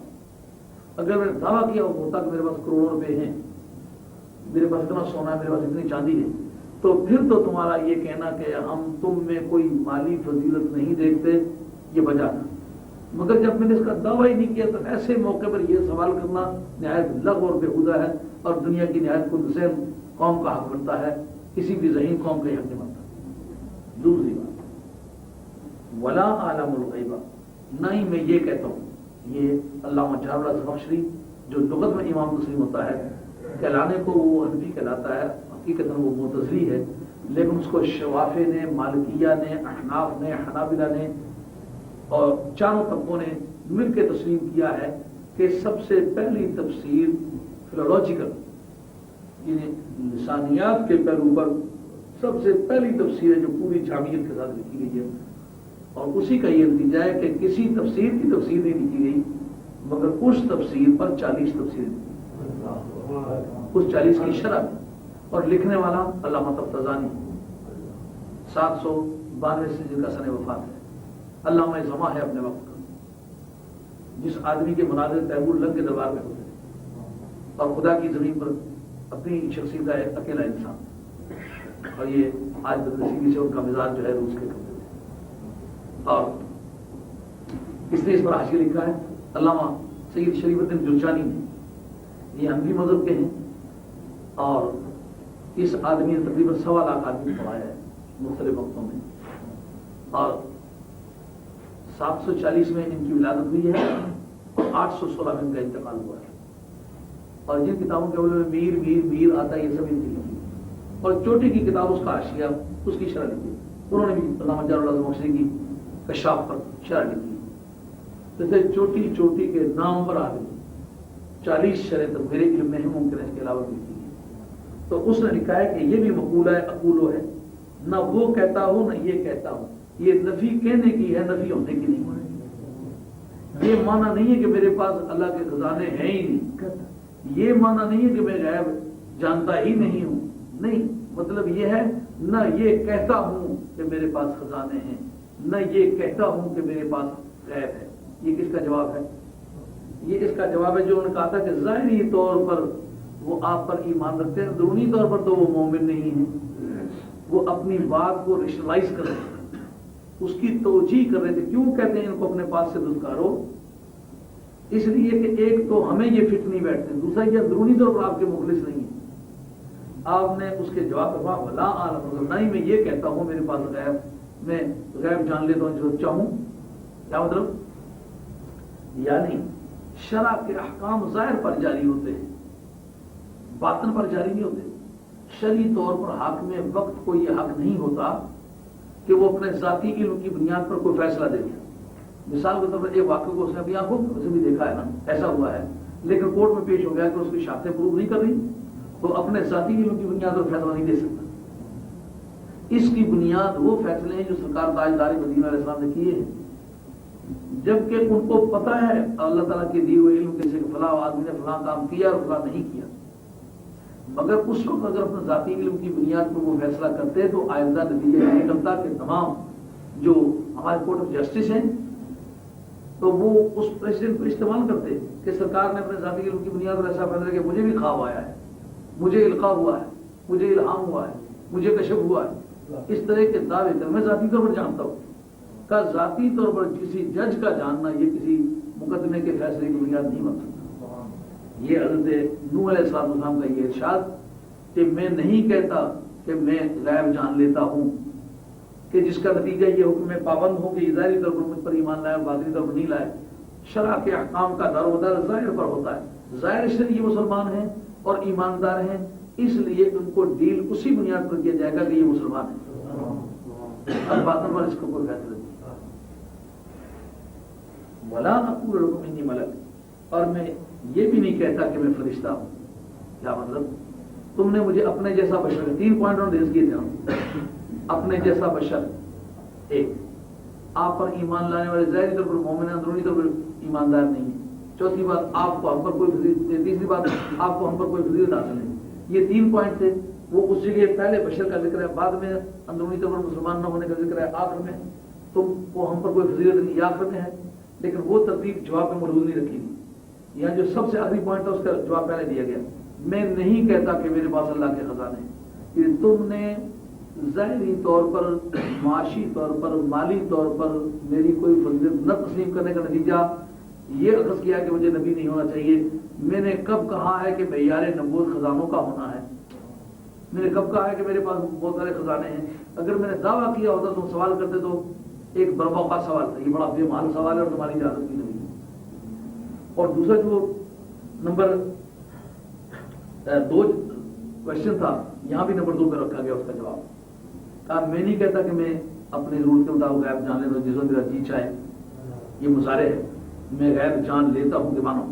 اگر میں نے دعویٰ کیا ہوتا کہ میرے پاس کروڑوں روپے ہیں، میرے پاس اتنا سونا ہے، میرے پاس اتنی چاندی ہے، تو پھر تو تمہارا یہ کہنا کہ ہم تم میں کوئی مالی فضیلت نہیں دیکھتے یہ وجہ تھا۔ مگر جب میں نے اس کا دعویٰ ہی نہیں کیا تو ایسے موقع پر یہ سوال کرنا نہایت لغو اور بےہودہ ہے، اور دنیا کی نہایت خودذہن قوم کا حق بنتا ہے، کسی بھی ذہین قوم کا حق نہیں بنتا۔ دوسری بات، ولا عالم الغیبہ، نہ ہی میں یہ کہتا ہوں، یہ علامہ جعفر اللہ زمخشری جو لغت میں امام تسلیم ہوتا ہے کہلانے کو وہ حنفی کہلاتا ہے، حقیقت وہ معتزلی ہے، لیکن اس کو شوافے نے، مالکیہ نے، احناف نے، حنابلہ نے اور چاروں طبقوں نے مل کے تسلیم کیا ہے کہ سب سے پہلی تفسیر فلولوجیکل یعنی لسانیات کے پہلو پر سب سے پہلی تفسیر ہے جو پوری جامعیت کے ساتھ لکھی گئی ہے، اور اسی کا یہ نتیجہ ہے کہ کسی تفسیر کی تفسیر نہیں لکھی گئی مگر اس تفسیر پر 40 تفسیریں لکھی، اس 40 کی شرح میں، اور لکھنے والا علامہ تفتزانی 792 سے جن کا سن وفات ہے، علامہ زما ہے اپنے وقت کا، جس آدمی کے مناظر تیمور لنگ کے دربار میں ہوتے ہیں، اور خدا کی زمین پر اپنی شخصیت کا ایک اکیلا انسان، اور یہ آج بدنصیبی سے ان کا مزاج جو ہے روس کے قبضے میں، اور اس نے اس پر حاشیہ لکھا ہے علامہ سید شریف الدین جرجانی نے، یہ حنفی مذہب کے ہیں، اور اس آدمی نے تقریباً 1.25 لاکھ آدمی پڑھایا ہے مختلف وقتوں میں، اور 740 میں ان کی ولادت ہوئی ہے، اور 816 میں ان کا انتقال ہوا ہے، اور جن کتابوں کے میں میر میر میر آتا ہے یہ سب ان کی لکھی، اور چوٹی کی کتاب اس کا حاشیہ اس کی شرح لکھی، انہوں نے بھی علامہ جعفر اللہ زمخشری کی کشاف پر شرح لکھی، جیسے چوٹی چوٹی کے نام پر آ گئی 40 شرح تک میرے علم میں ممکن ہے اس کے علاوہ بھی لکھی ہے، تو اس نے لکھا ہے کہ یہ بھی مقولہ ہے، اقولو ہے، نہ وہ کہتا ہوں نہ یہ کہتا ہوں، یہ نفی کہنے کی ہے، نفی ہونے کی نہیں ہے۔ یہ معنی نہیں ہے کہ میرے پاس اللہ کے خزانے ہیں ہی نہیں، یہ معنی نہیں ہے کہ میں غیب جانتا ہی نہیں ہوں، نہیں، مطلب یہ ہے نہ یہ کہتا ہوں کہ میرے پاس خزانے ہیں، نہ یہ کہتا ہوں کہ میرے پاس غیب ہے۔ یہ کس کا جواب ہے؟ یہ اس کا جواب ہے جو انہوں نے کہا تھا کہ ظاہری طور پر وہ آپ پر ایمان رکھتے ہیں، درونی طور پر تو وہ مومن نہیں ہیں، وہ اپنی بات کو ریشنلائز کر رہے ہیں، اس کی توجیہ کر رہے تھے۔ کیوں کہتے ہیں ان کو اپنے پاس سے دھتکارو؟ اس لیے کہ ایک تو ہمیں یہ فٹ نہیں بیٹھتے، دوسرا یہ درونی طور پر آپ کے مخلص نہیں ہیں۔ آپ نے اس کے جواب میں ولا عالم، نہ ہی میں یہ کہتا ہوں میرے پاس غیب، میں غیب جان لیتا ہوں جو چاہوں۔ کیا مطلب؟ یعنی شرع کے احکام ظاہر پر جاری ہوتے ہیں، باطن پر جاری نہیں ہوتے۔ شرعی طور پر حاکم وقت کو یہ حق نہیں ہوتا کہ وہ اپنے ذاتی علم کی بنیاد پر کوئی فیصلہ دے دے۔ مثال کے طور پر ایک واقعہ کو اس نے اپنی آنکھوں سے بھی دیکھا ہے نا، ایسا ہوا ہے، لیکن کورٹ میں پیش ہو گیا کہ اس کی شاختیں پروو نہیں کر رہی، تو اپنے ذاتی علم کی بنیاد پر فیصلہ نہیں دے سکتا۔ اس کی بنیاد وہ فیصلے ہیں جو سرکار تاجدار مدینہ علیہ السلام نے کیے ہیں، جبکہ ان کو پتہ ہے اللہ تعالیٰ کے دیے ہوئے علم کے سے کہ فلاں آدمی نے فلاں کام کیا اور فلاں نہیں کیا، مگر اس وقت اگر اپنے ذاتی علم کی بنیاد پر وہ فیصلہ کرتے تو آئندہ نتیجہ یہ نکلتا کہ تمام جو ہمارے کورٹ آف جسٹس ہیں تو وہ اس پریسیڈنٹ کو استعمال کرتے کہ سرکار نے اپنے ذاتی علم کی بنیاد پر ایسا فیصلہ کہ مجھے بھی خواب آیا ہے، مجھے القاء ہوا ہے، مجھے الہام ہوا ہے، مجھے کشف ہوا ہے، اس طرح کے دعوے کر میں ذاتی طور پر جانتا ہوں کا ذاتی طور پر کسی جج کا جاننا یہ کسی مقدمے کے فیصلے کی بنیاد نہیں بن سکتا۔ یہ حضرت نوح علیہ السلام کا یہ ارشاد کہ میں نہیں کہتا کہ میں غیب جان لیتا ہوں کہ جس کا نتیجہ یہ ہو کہ میں پابند ہوں کہ ظاہری طور پر مجھ پر ایمان لائے اور باطنی طور پر نہیں لائے۔ شرع کے احکام کا دار و مدار ظاہر پر ہوتا ہے، ظاہر سے یہ مسلمان ہیں اور ایماندار ہیں، اس لیے ان کو ڈیل اسی بنیاد پر کیا جائے گا کہ یہ مسلمان ہیں، اب باطن پر اس کو کوئی فیصلہ نہیں۔ ولا اقول لكم انی ملک، اور میں یہ بھی نہیں کہتا کہ میں فرشتہ ہوں۔ کیا مطلب؟ تم نے مجھے اپنے جیسا بشر، 3 پوائنٹ اور ریز کیے تھے، اپنے جیسا بشر، ایک آپ پر ایمان لانے والے ظاہری طور پر مومن ہیں، اندرونی طور پر ایماندار نہیں ہیں، چوتھی بات آپ کو ہم پر کوئی فضیلت، تیسری بات آپ کو ہم پر کوئی فضیلت حاصل نہیں۔ یہ 3 پوائنٹ تھے، وہ اس جگہ پہلے بشر کا ذکر ہے، بعد میں اندرونی طور پر مسلمان نہ ہونے کا ذکر ہے، آخر میں تم کو ہم پر کوئی فضیلت نہیں، یہ آخر میں ہے، لیکن وہ ترتیب جواب میں موجود نہیں رکھی گئی۔ یہاں جو سب سے آخری پوائنٹ تھا اس کا جواب پہلے دیا گیا، میں نہیں کہتا کہ میرے پاس اللہ کے خزانے ہیں، کہ تم نے ظاہری طور پر، معاشی طور پر، مالی طور پر میری کوئی فضیلت نہ تسلیم کرنے کا نتیجہ یہ اخذ کیا کہ مجھے نبی نہیں ہونا چاہیے۔ میں نے کب کہا ہے کہ معیار نبوت خزانوں کا ہونا ہے؟ میں نے کب کہا ہے کہ میرے پاس بہت سارے خزانے ہیں؟ اگر میں نے دعویٰ کیا ہوتا تو سوال کرتے تو ایک برموقع سوال تھا، یہ بڑا بے محال سوال ہے اور تمہاری اجازت کی نہیں۔ اور دوسرا جو نمبر 2 کوشچن تھا، یہاں بھی نمبر 2 پہ رکھا گیا اس کا جواب، کہا میں نہیں کہتا کہ میں اپنی ضرورت کے مطابق غیب جان لیتا ہوں، جس وقت میرا جی چاہے، یہ مظاہرے ہے، میں غیب جان لیتا ہوں کہ مانو۔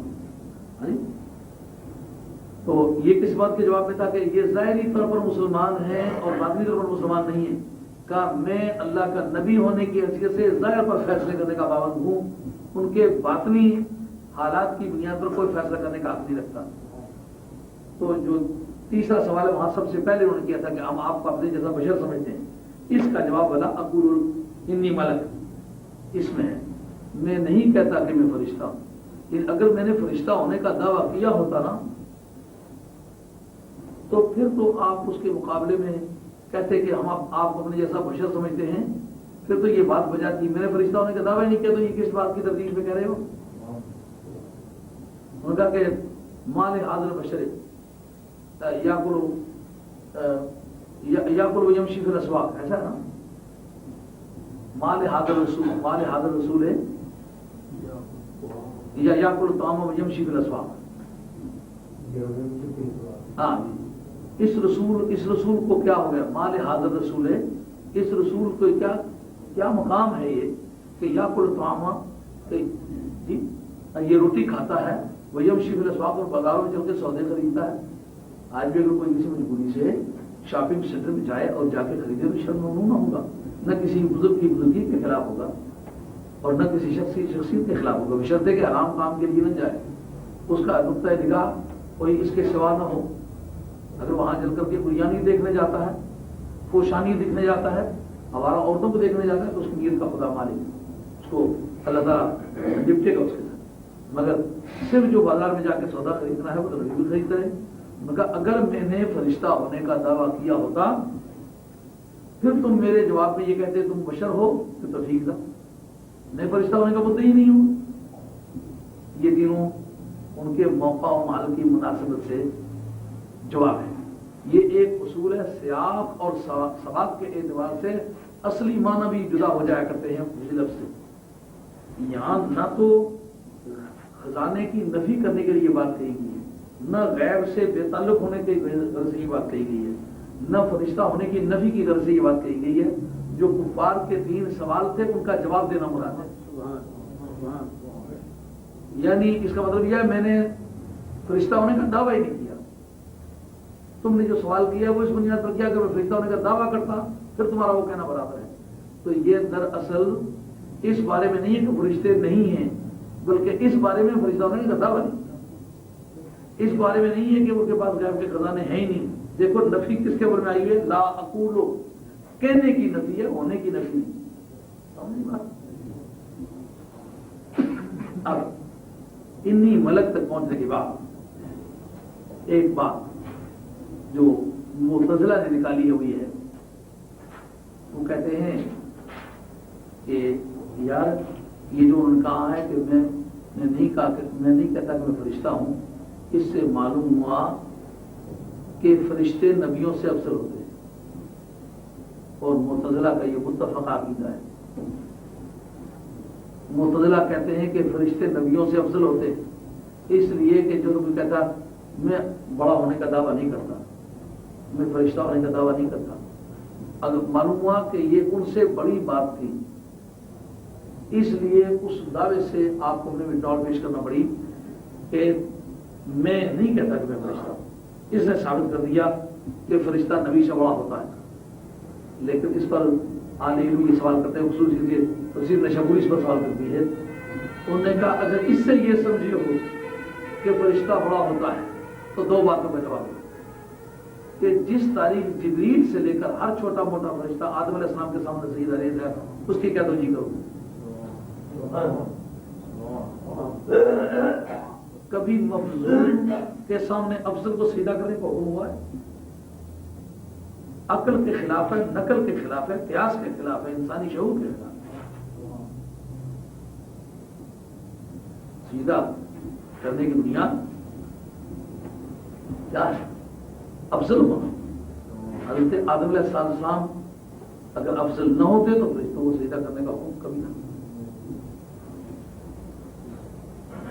تو یہ کس بات کے جواب میں تھا کہ یہ ظاہری طور پر مسلمان ہیں اور باطنی طور پر مسلمان نہیں ہیں، کہا میں اللہ کا نبی ہونے کی حیثیت سے ظاہر پر فیصلے کرنے کا پابند ہوں، ان کے باطنی حالات کی بنیاد پر کوئی فیصلہ کرنے کا حق نہیں رکھتا۔ تو جو تیسرا سوال ہے وہاں سب سے پہلے انہوں نے کیا تھا کہ ہم آپ کو اپنے جیسا بشر سمجھتے ہیں، اس کا جواب ولا اقول انی ملک، اس میں ہے میں نہیں کہتا کہ میں فرشتہ ہوں۔ لیکن اگر میں نے فرشتہ ہونے کا دعویٰ کیا ہوتا نا تو پھر تو آپ اس کے مقابلے میں کہتے کہ ہم آپ کو اپنے جیسا بشر سمجھتے ہیں، پھر تو یہ بات بجاتی میں نے فرشتہ ہونے کا دعویٰ نہیں کیا، تو یہ کس بات کی تردید میں کہہ رہے ہو؟ انہوں نے کہا کہ مال حاضر بشر یا کل یمشی فی الاسواق، ایسا ہے نا، مال حاضر رسول ہے یا کل طعام یمشی فی الاسواق۔ ہاں، اس رسول کو کیا ہو گیا؟ مال حاضر رسول ہے، اس رسول کو کیا مقام ہے یہ کہ یا کل طعام، جی یہ روٹی کھاتا ہے، وہ یمشی فی الاسواق، اور بازاروں میں چل کے سودے خریدتا ہے۔ آج بھی اگر کوئی کسی مجبوری سے شاپنگ سینٹر میں جائے اور جا کے خریدے تو شرم نہ ہوگا، نہ کسی بزرگ کی بزرگی کے خلاف ہوگا اور نہ کسی شخص کی شخصیت کے خلاف ہوگا، بشرطے کہ حرام کام کے لیے نہ جائے، اس کا نقطۂ نگاہ کوئی اس کے سوا نہ ہو۔ اگر وہاں چل کر کے بریانی دیکھنے جاتا ہے، خوشانی دیکھنے جاتا ہے، ہمارا عورتوں کو دیکھنے جاتا ہے، تو اس کی نیت کا خدا مالک اس کو اللہ تعالیٰ نپٹے گا اس کے ساتھ۔ مگر صرف جو بازار میں جا کے سودا خریدنا ہے وہ تو بھی خریدتا ہے۔ مگر اگر میں نے فرشتہ ہونے کا دعویٰ کیا ہوتا پھر تم میرے جواب میں یہ کہتے تم بشر ہو تو ٹھیک تھا، میں فرشتہ ہونے کا مدعی ہی نہیں ہوں۔ یہ تینوں ان کے موقع و محل کی مناسبت سے جواب ہے۔ یہ ایک اصول ہے، سیاق اور سباق کے اعتبار سے اصلی معنی بھی جدا ہو جایا کرتے ہیں اسی لفظ سے۔ یہاں نہ تو خزانے کی نفی کرنے کے لیے بات کہی گئی ہے، نہ غیب سے بے تعلق ہونے کی غرض سے یہ بات کہی گئی ہے، نہ فرشتہ ہونے کی نفی کی غرض سے یہ بات کہی گئی ہے۔ جو کفار کے 3 سوال تھے ان کا جواب دینا مراد ہے۔ یعنی اس کا مطلب یہ ہے میں نے فرشتہ ہونے کا دعویٰ ہی نہیں کیا، تم نے جو سوال کیا وہ اس بنیاد پر کیا کہ میں فرشتہ ہونے کا دعویٰ کرتا پھر تمہارا وہ کہنا برابر ہے۔ تو یہ دراصل اس بارے میں نہیں ہے کہ فرشتے نہیں ہیں، بلکہ اس بارے میں فرشتہ ہونے کا دعویٰ نہیں۔ اس بارے میں نہیں ہے کہ ان کے پاس غیب کے خزانے ہیں ہی نہیں. دیکھو نفی کس کے بارے میں آئی ہے؟ لا اقولو، کہنے کی نفی ہے، ہونے کی نفی نہیں. سمجھ بات؟ اب انی ملک تک پہنچنے کے بعد ایک بات جو معتزلہ نے نکالی ہوئی ہے، وہ کہتے ہیں کہ یار یہ جو انہوں نے کہا ہے کہ میں نہیں کہتا کہ میں فرشتہ ہوں، اس سے معلوم ہوا کہ فرشتے نبیوں سے افضل ہوتے ہیں، اور معتزلہ کا یہ متفق عقیدہ ہے. معتزلہ کہتے ہیں کہ فرشتے نبیوں سے افضل ہوتے ہیں، اس لیے کہ جو کوئی کہتا میں بڑا ہونے کا دعویٰ نہیں کرتا، میں فرشتہ ہونے کا دعویٰ نہیں کرتا، اگر معلوم ہوا کہ یہ ان سے بڑی بات تھی، اس لیے اس دعوے سے آپ کو ہمیں وڈرال پیش کرنا پڑی کہ میں نہیں کہتا کہ میں فرشتہ ہوں. اس نے ثابت کر دیا کہ فرشتہ نبی سے بڑا ہوتا ہے. لیکن اس پر آل علم یہ سوال کرتے ہیں، خصوصی وزیر نشابوری اس پر سوال کرتی ہے. انہوں نے کہا اگر اس سے یہ سمجھے ہو کہ فرشتہ بڑا ہوتا ہے تو دو باتوں کا جواب دو کہ جس تاریخ جبریل سے لے کر ہر چھوٹا موٹا فرشتہ آدم علیہ السلام کے سامنے سجدہ ریز ہے، اس کی کیا توجیہ کروں؟ کبھی مفضول کے سامنے افضل کو سیدھا کرنے کو حکم ہوا ہے؟ عقل کے خلاف ہے، نقل کے خلاف ہے، قیاس کے خلاف ہے، انسانی شعور کے خلاف ہے. سیدھا کرنے کی بنیاد کیا ہے؟ افضل ہونا. حضرت آدم علیہ السلام اگر افضل نہ ہوتے تو فرشتوں کو سیدھا کرنے کا حکم کبھی نہ.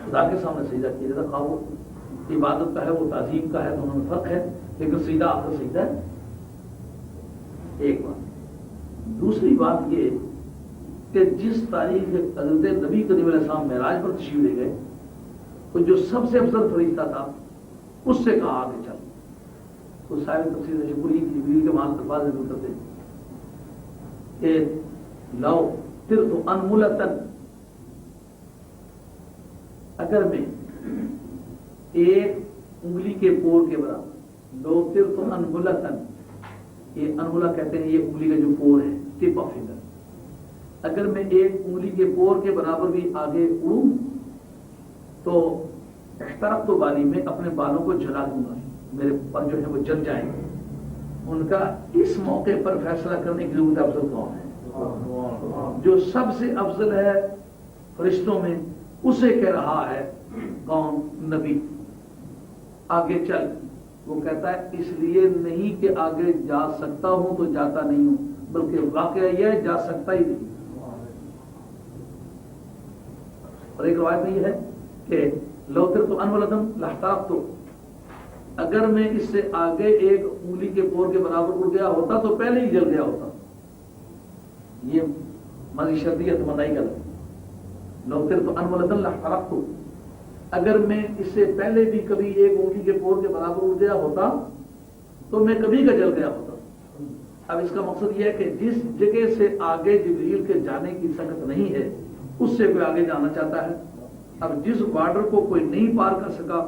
خدا کے سامنے سجدہ کیا جاتا، خواہ وہ عبادت کا ہے، وہ تعظیم کا ہے، دونوں میں فرق ہے، لیکن سیدھا آخر سجدہ ہے. ایک بات. دوسری بات یہ کہ جس تاریخ حضرت نبی کریم علیہ السلام معراج پر تشریف لے گئے تو جو سب سے افضل فرشتہ تھا اس سے کہا آگے چل. تو صاحب تفسیر نشابوری جبریل کے معنی الفاظ ذکر کرتے ہیں کہ لو طرت انملتن، اگر میں ایک انگلی کے پور کے برابر، لو طرت انملتن، یہ انملہ کہتے ہیں یہ انگلی کا جو پور ہے، ٹپ آف فنگر، اگر میں ایک انگلی کے پور کے برابر بھی آگے اڑوں تو احترق تو بالی میں اپنے بالوں کو جلا دوں گا، میرے پر جو ہے وہ جل جائیں گے. ان کا اس موقع پر فیصلہ کرنے کی ضرورت افضل کون ہے؟ جو سب سے افضل ہے فرشتوں میں اسے کہہ رہا ہے کون؟ نبی. آگے چل. وہ کہتا ہے اس لیے نہیں کہ آگے جا سکتا ہوں تو جاتا نہیں ہوں، بلکہ واقعہ یہ ہے جا سکتا ہی نہیں. اور ایک روایت میں یہ ہے کہ لو طرت انملتن لاحترقت، اگر میں اس سے آگے ایک انگلی کے پور کے برابر اڑ گیا ہوتا تو پہلے ہی جل گیا ہوتا. یہ ماضی شرطیہ تمنائی کا لفظ. لو طرت انملتن لاحترقت، اگر میں اس سے پہلے بھی کبھی ایک انگلی کے پور کے برابر اڑ گیا ہوتا تو میں کبھی کا جل گیا ہوتا. اب اس کا مقصد یہ ہے کہ جس جگہ سے آگے جبریل کے جانے کی سکت نہیں ہے اس سے کوئی آگے جانا چاہتا ہے. اب جس بارڈر کو کوئی نہیں پار کر سکا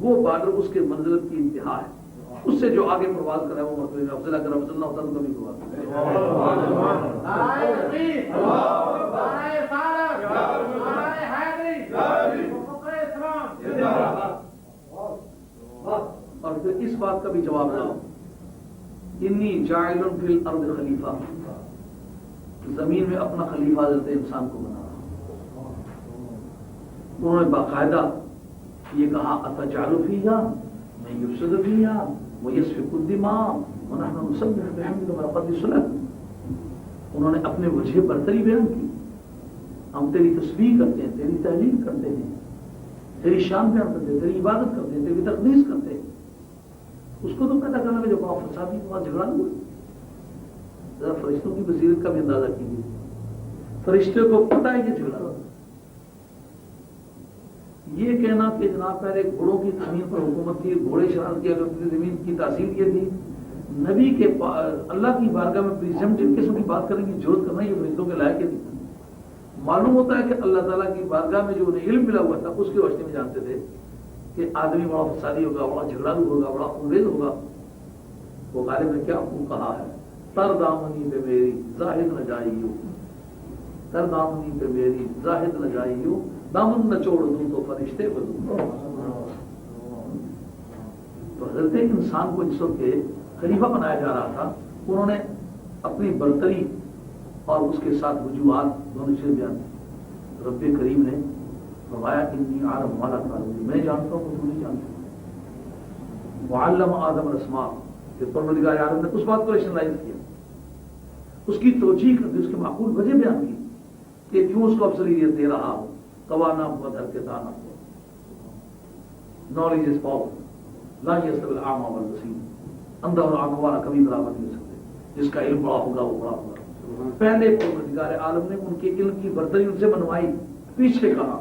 وہ بارڈر اس کے منزلت کی انتہا ہے. اس سے جو آگے پرواز کرے وہ مطلب افضل، اگر افضل نہ ہوتا تو کبھی پرواز اور پھر اس بات کا بھی جواب لاؤ، انی جاعل فی الارض خلیفہ، زمین میں اپنا خلیفہ حضرت انسان کو بنا رہا. انہوں نے باقاعدہ یہ کہا اتجعل فیہا من یفسد فیہا ویسفک الدماء ونحن نسبح بحمدک ونقدس لک. انہوں نے اپنے وجہ برتری بیان کی، ہم تیری تسبیح کرتے ہیں، تیری تحلیل کرتے ہیں، تیری شان بیان کرتے ہیں، تیری عبادت کرتے ہیں، تیری تقدیس کرتے ہیں. اس کو تو پیدا کرنا کہ جو وہاں فسادی وہاں جھگڑا ہوا. ذرا فرشتوں کی بصیرت کا بھی اندازہ کیجیے. فرشتے کو پتہ ہے کہ جھگڑا. یہ کہنا کہ جناب پہلے گھوڑوں کی زمین پر حکومت تھی، گھوڑے شرارت کیا کرتے تھے، زمین کی تاثیر یہ تھی، نبی کے اللہ کی بارگاہ میں پریزمپٹیو قسم کی بات کرنے کی ضرورت کرنا یہ فرشتوں کے لائق نہیں. معلوم ہوتا ہے کہ اللہ تعالیٰ کی بارگاہ میں جو انہیں علم ملا ہوا تھا اس کی روشنی میں جانتے تھے کہ آدمی بڑا فسادی ہوگا، بڑا جھگڑالو ہوگا، بڑا انگریز ہوگا، وہ غالب نے کیا خوب کہا ہے، تر دامنی پہ میری زاہد نہ جائیو، تر دامنی پہ میری زاہد نہ جائیو، دامن نہ چھوڑ دوں تو فرشتے بدوں۔ تو حضرت انسان کو جس وقت کے خلیفہ بنایا جا رہا تھا، انہوں نے اپنی برتری اور اس کے ساتھ وجوہات دونوں چیزیں بیان کی۔ رب کریم نے فرمایا انی عالم والا تعلیم، میں جانتا ہوں تو نہیں جانتا۔ وعلم آدم الاسماء، کہ پروردگار عالم نے اس بات کو ریشنلائز کیا، اس کی توجیہ کر دی، اس کے معقول وجہ بیان کی کہ کیوں اس کو افضلیت دے رہا ہوں۔ قوانا ہوا دھر کے دانا ہوا، نالج از پاور، لا یستوی الاعمی والبصیر، اندھا اور آنکھوں والا کبھی برابر نہیں ہو سکتے، جس کا علم بڑا ہوگا وہ بڑا ہوگا۔ پہلے پروردگار عالم نے ان کے علم کی برتری ان سے بنوائی، پیچھے کہا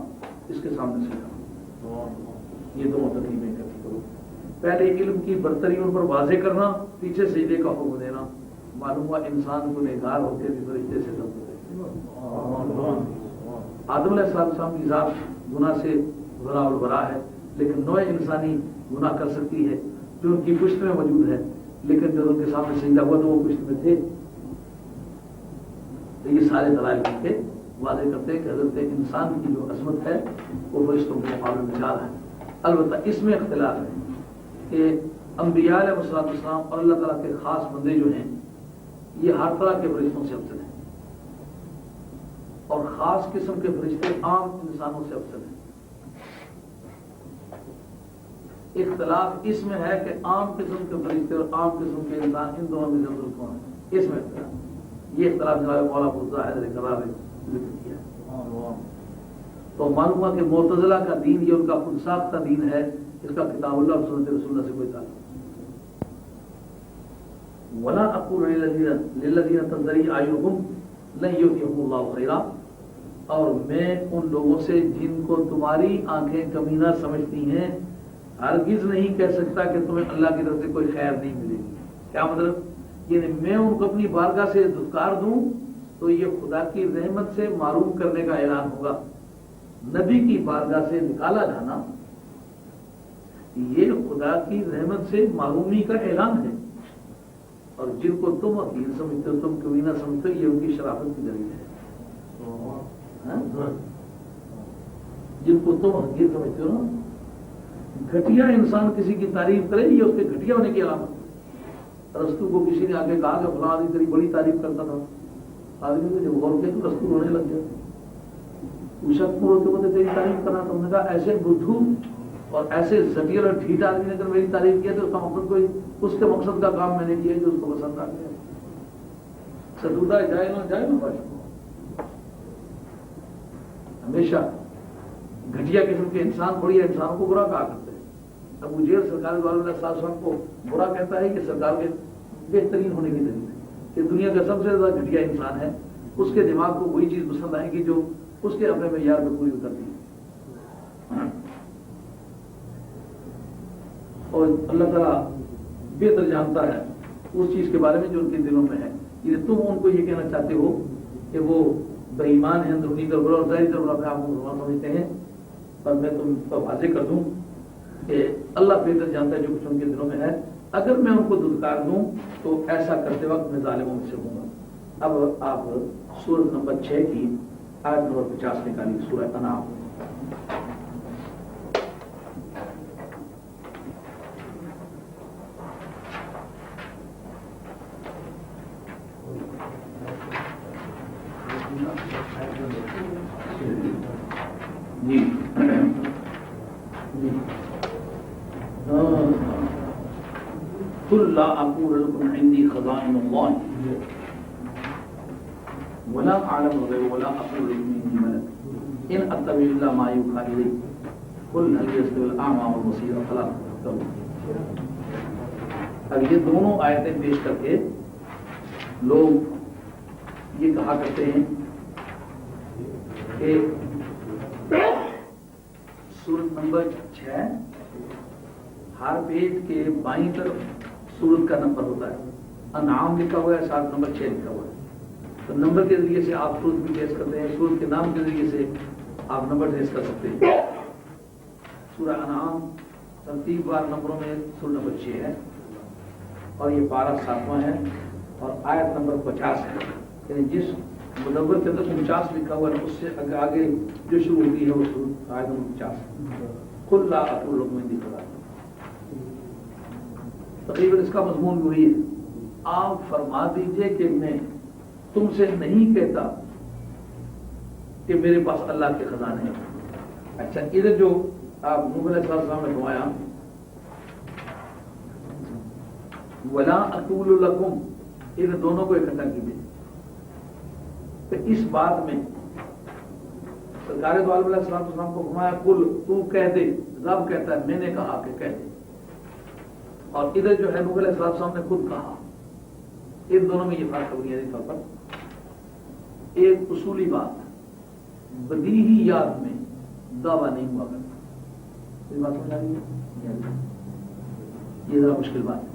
اس کے سامنے سے کہا، یہ دونوں تقریبیں اکٹھی کرو۔ پہلے علم کی برتری ان پر واضح کرنا، پیچھے سجدے کا حکم دینا۔ معلوم ہوا انسان کو نگار ہوتے بھی فرشتے سے کم ہوتے۔ آدم علیہ السلام کی ذات گناہ سے بھرا اور بھرا ہے، لیکن نوع انسانی گناہ کر سکتی ہے جو ان کی پشت میں موجود ہے، لیکن جب ان کے سامنے سجدہ ہوا تو وہ پشت میں تھے۔ تو یہ سارے دلائل کے واضح کرتے ہیں کہ حضرت انسان کی جو عظمت ہے وہ فرشتوں کے مقابلے میں زیادہ ہے۔ البتہ اس میں اختلاف ہے کہ انبیاء علیہ السلام اور اللہ تعالیٰ کے خاص بندے جو ہیں یہ ہر طرح کے فرشتوں سے افضل ہیں، اور خاص قسم کے فرشتے عام انسانوں سے افضل ہیں۔ اختلاف اس میں ہے کہ عام قسم کے فرشتے اور عام قسم کے انسان ان دونوں میں افضل کون ہے، اس میں اختلاف۔ یہ اختلاف جناب مولا ظاہر قرار ذکر کیا ہے۔ تو معلوم ہوا کہ معتزلہ کا دین یہ ان کا خود ساختہ دین ہے، اس کا کتاب اللہ اور سنت رسول اللہ سے کوئی تعلق نہیں۔ ولا اقول للذین تزدری اعینہم لن یؤتیہم اللہ خیرا، اور میں ان لوگوں سے جن کو تمہاری آنکھیں کمینہ سمجھتی ہیں ہرگز نہیں کہہ سکتا کہ تمہیں اللہ کی طرف سے کوئی خیر نہیں ملے گی۔ کیا مطلب؟ یعنی میں ان کو اپنی بارگاہ سے دھتکار دوں تو یہ خدا کی رحمت سے معروم کرنے کا اعلان ہوگا۔ نبی کی بارگاہ سے نکالا جانا یہ خدا کی رحمت سے معرومی کا اعلان ہے، اور جن کو تم حقیر سمجھتے ہو، تم کمینہ سمجھتے ہو، یہ ان کی شرافت کی دلیل ہے۔ جن کو تم حقیر سمجھتے ہو نا، گھٹیا انسان کسی کی تعریف کرے یہ اس کے گھٹیا ہونے کی علامت ہے۔ رستو کو کسی نے آگے کہا کہ فلاں آدمی تیری بڑی تعریف کرتا تھا، آدمی کو جب غور کیا تو رستو رونے لگ گیا، پوچھا کیوں روتے ہوتے تیری تعریف کرنا؟ تم نے کہا ایسے بدھو اور ایسے زٹیر اور ڈھیٹ آدمی نے اگر میری تعریف کیا تو اس کا مقصد کوئی اس کے مقصد کا کام میں نے کیا جو اس کو پسند آ گیا۔ ستودہ جائے نہ باشا، ہمیشہ گھٹیا قسم کے انسان بڑی انسانوں کو برا کہا کرتے ہیں۔ ابو جہل سرکار علیہ السلام کو برا کہتا ہے کہ سرکار کے بہترین ہونے کی دلیل ہے کہ دنیا کا سب سے زیادہ گھٹیا انسان ہے، اس کے دماغ کو وہی چیز پسند آئے گی جو اس کے اپنے معیار میں پوری اترتی ہے، اور اللہ تعالیٰ بہتر جانتا ہے اس چیز کے بارے میں جو ان کے دلوں میں ہے۔ یہ تم ان کو یہ کہنا چاہتے ہو کہ وہ بے ایمان ہیں، اندرونی طور اور ظاہری طور پر اپنے آپ کو مسلمان سمجھتے ہیں، پر میں تم کو واضح کر دوں کہ اللہ بہتر جانتا ہے جو کچھ ان کے دلوں میں ہے۔ اگر میں ان کو دھتکار دوں تو ایسا کرتے وقت میں ظالموں میں سے ہوں گا۔ اب آپ سورۃ نمبر 6 کی آیت نمبر 50 نکالی، سورہ انعام۔ جی قل لا اقول لكم عندي خزائن الله ولا اعلم الغيب ولا اقول لكم اني ملك ان اتبع الا ما يوحى الي قل هل يستوي الاعمى والبصير افلا تذكرون۔ اب یہ دونوں آیتیں پیش کر کے لوگ یہ کہا کرتے ہیں کہ سورت نمبر 6 ہر پیج کے بائیں طرف سورت کا نمبر ہوتا ہے، انعام لکھا ہوا ہے، ساتھ نمبر 6 لکھا ہوا ہے۔ تو نمبر کے ذریعے سے آپ سورت بھی ٹیسٹ کرتے ہیں، سورت کے نام کے ذریعے سے آپ نمبر ٹیسٹ کر سکتے ہیں۔ سورہ انعام ترتیب وار نمبروں میں سورہ نمبر 6 ہے اور یہ 12 7واں ہے اور آیت نمبر 50 ہے. یعنی جس مدبر کے اندر 49 لکھا ہوا ہے اس سے آگے جو شروع ہوتی ہے وہ سورہ آیت نمبر 50 قل لا اقول لكم عندي خزائن. تقریباً اس کا مضمون وہی ہے. آپ فرما دیجئے کہ میں تم سے نہیں کہتا کہ میرے پاس اللہ کے خزانے ہیں. اچھا ادھر جو آپ نوح علیہ السلام نے فرمایا ولا اقول لكم، ادھر دونوں کو اکٹھا کیجیے. تو اس بات میں سرکار دو عالم علیہ السلام کو فرمایا کل تو کہہ دے، رب کہتا ہے میں نے کہا کہ کہہ دے. اور ادھر جو ہے نوح علیہ السلام نے خود کہا. ان دونوں میں یہ فرق ہے بنیادی طور پر. ایک اصولی بات بدیہی یاد میں دعویٰ نہیں ہوا کرتا. یہ بات سمجھ آ رہی ہے؟ یہ ذرا مشکل بات ہے.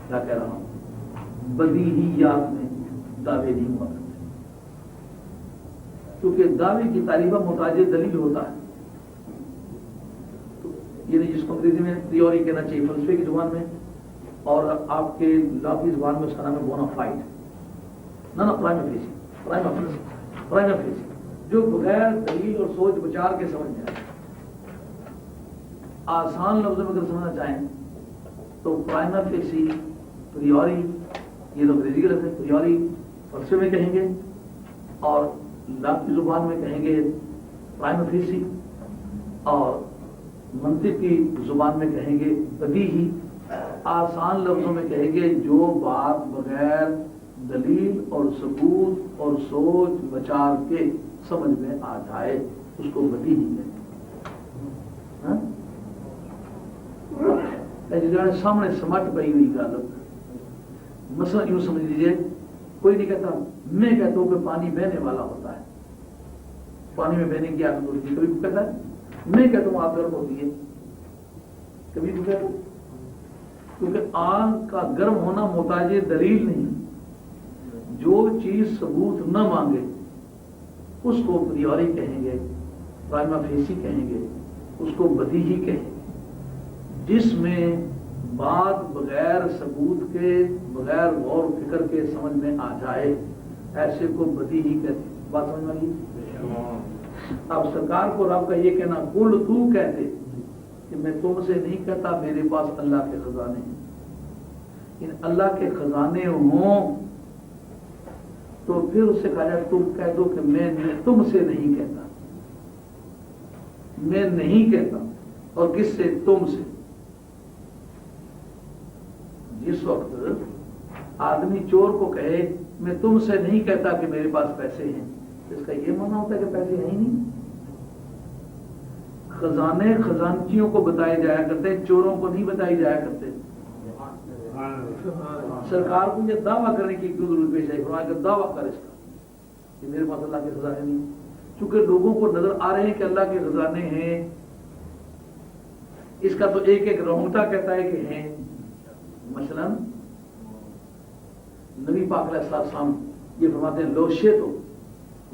کیا کہہ رہا ہوں؟ بدیہی یاد میں دعوے نہیں ہوا کرتے کیونکہ دعوے کی تعریفہ محتاج دلیل ہوتا ہے. یعنی جس کو انگریزی میں تھیوری کہنا چاہیے فلسفے کی زبان میں، اور آپ کے لا کی زبان میں اس کا نام ہے بونا فائڈ. نہ پرائما فیسی جو بغیر دلیل اور سوچ بچار کے سمجھ میں آئے. آسان لفظوں میں اگر سمجھنا چاہیں تو پرائما فیسی پریوری، یہ تو انگریزی کے لفظ ہے. پریوری فلسفے میں کہیں گے اور لا کی زبان میں کہیں گے پرائما فیسی، اور منطق کی زبان میں کہیں گے بدیہی. آسان لفظوں میں کہیں گے جو بات بغیر دلیل اور ثبوت اور سوچ بچار کے سمجھ میں آ جائے اس کو بدیہی کہیں گے. سامنے سمٹ پئی ہوئی گل. مثلا یوں سمجھ لیجیے کوئی نہیں کہتا، میں کہتا ہوں کہ پانی بہنے والا ہوتا ہے. پانی میں بہنے کی عادت ہوتی ہے. کبھی کوئی کہتا ہے میں کہتا ہوں آگ گرم ہوتی ہے. کبھی کوئی کہتا ہے، کیونکہ آگ کا گرم ہونا محتاج دلیل نہیں. جو چیز ثبوت نہ مانگے اس کو پریوری کہیں گے، پرائما فیسی کہیں گے، اس کو بدیہی کہیں گے. جس میں بات بغیر ثبوت کے بغیر غور و فکر کے سمجھ میں آ جائے ایسے کو بدیہی کہتے ہیں. بات سمجھ میں آئی؟ اب سرکار کو رب کا یہ کہنا کل تو کہتے کہ میں تم سے نہیں کہتا میرے پاس اللہ کے خزانے ہیں. ان اللہ کے خزانے ہوں تو پھر اس سے کہا جائے تم کہہ دو کہ میں تم سے نہیں کہتا. میں نہیں کہتا. اور کس سے؟ تم سے. جس وقت آدمی چور کو کہے میں تم سے نہیں کہتا کہ میرے پاس پیسے ہیں، اس کا یہ معنی ہوتا ہے کہ پیسے ہیں ہی نہیں. خزانے خزانچیوں کو بتائے جایا کرتے، چوروں کو نہیں بتائی جایا کرتے. سرکار کو یہ دعویٰ کرنے کی کیوں ضرورت پیش آئی؟ فرمایا کہ دعویٰ کر اس کا کہ میرے پاس اللہ کے خزانے نہیں. چونکہ لوگوں کو نظر آ رہے ہیں کہ اللہ کے خزانے ہیں. اس کا تو ایک ایک رونگٹا کہتا ہے کہ ہیں. مثلا نبی پاک علیہ السلام یہ فرماتے ہیں لوشے تو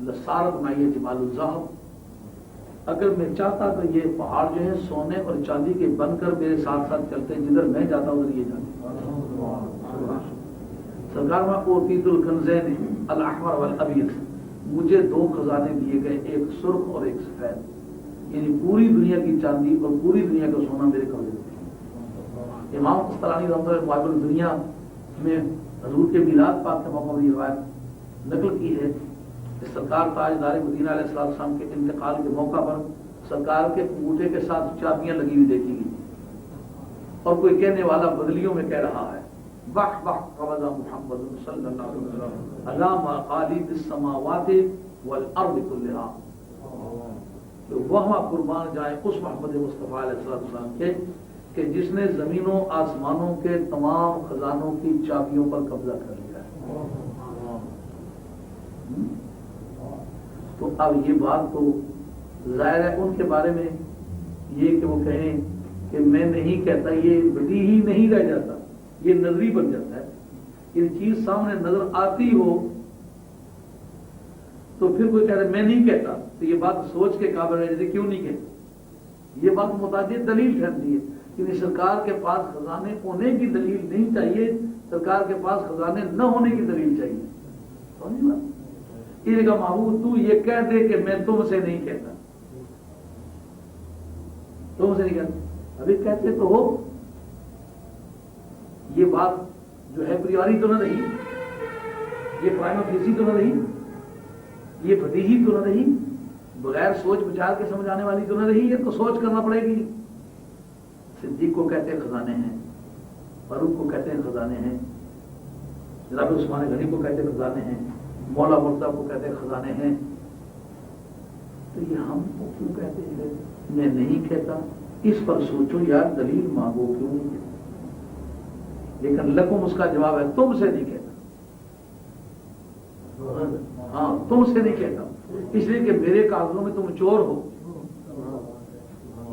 لسارت مائیے جبال الذہب، اگر میں چاہتا تو یہ پہاڑ جو ہیں سونے اور چاندی کے بن کر میرے ساتھ ساتھ چلتے ہیں، جدھر میں جاتا ہوں ادھر یہ جاتے. سرکار میں اوتیت الکنزین الاحمر والابیض، مجھے دو خزانے دیے گئے، ایک سرخ اور ایک سفید. یعنی پوری دنیا کی چاندی اور پوری دنیا کا سونا میرے قبضے میں. امام قسطلانی رحمۃ اللہ محب الدنیا میں حضور کے میلاد پاک کے موقع میں یہ روایت نقل کی ہے کہ سرکار تاجدار مدینہ علیہ السلام کے انتقال کے موقع پر سرکار کے انگوٹھے کے ساتھ چابیاں لگی ہوئی دیکھی گئی اور کوئی کہنے والا بدلیوں میں کہہ رہا ہے واہ واہ قبض محمد صلی اللہ علیہ وسلم علامہ خالد السماوات والارض کلھا، کہ وہاں قربان جائیں اس محمد مصطفیٰ علیہ السلام کے کہ جس نے زمینوں آسمانوں کے تمام خزانوں کی چابیوں پر قبضہ کر لیا ہے. تو اب یہ بات تو ظاہر ہے ان کے بارے میں یہ کہ وہ کہیں کہ میں نہیں کہتا، یہ بدیہی نہیں رہ جاتا، یہ نظری بن جاتا ہے. یہ چیز سامنے نظر آتی ہو تو پھر کوئی کہہ رہا ہے میں نہیں کہتا، تو یہ بات سوچ کے قابل رہ جاتی کیوں نہیں کہتا. یہ بات محتاج دلیل ٹھہرتی ہے. کہ سرکار کے پاس خزانے ہونے کی دلیل نہیں چاہیے، سرکار کے پاس خزانے نہ ہونے کی دلیل چاہیے. سمجھ بات؟ یہ کا محبوب تو یہ کہہ دے کہ میں تم سے نہیں کہتا، تم سے نہیں کہتا، ابھی کہتے تو ہو. یہ بات جو ہے پریواری تو نہ رہی، یہ پرائم فیسی تو نہ رہی، یہ بدیہی تو نہ رہی، بغیر سوچ بچار کے سمجھ آنے والی تو نہ رہی. یہ تو سوچ کرنا پڑے گی. صدیق کو کہتے ہیں خزانے ہیں، فاروق کو کہتے ہیں خزانے ہیں، جناب عثمان غنی کو کہتے ہیں خزانے ہیں، مولا مرتضیٰ کو کہتے ہیں خزانے ہیں. تو یہ ہم کو کیوں کہتے ہیں؟ میں نہیں کہتا. اس پر سوچو یار، دلیل مانگو کیوں نہیں کہتا. لیکن لکم اس کا جواب ہے تم سے نہیں کہتا. ہاں تم سے نہیں کہتا، اس لیے کہ میرے کاغذوں میں تم چور ہو.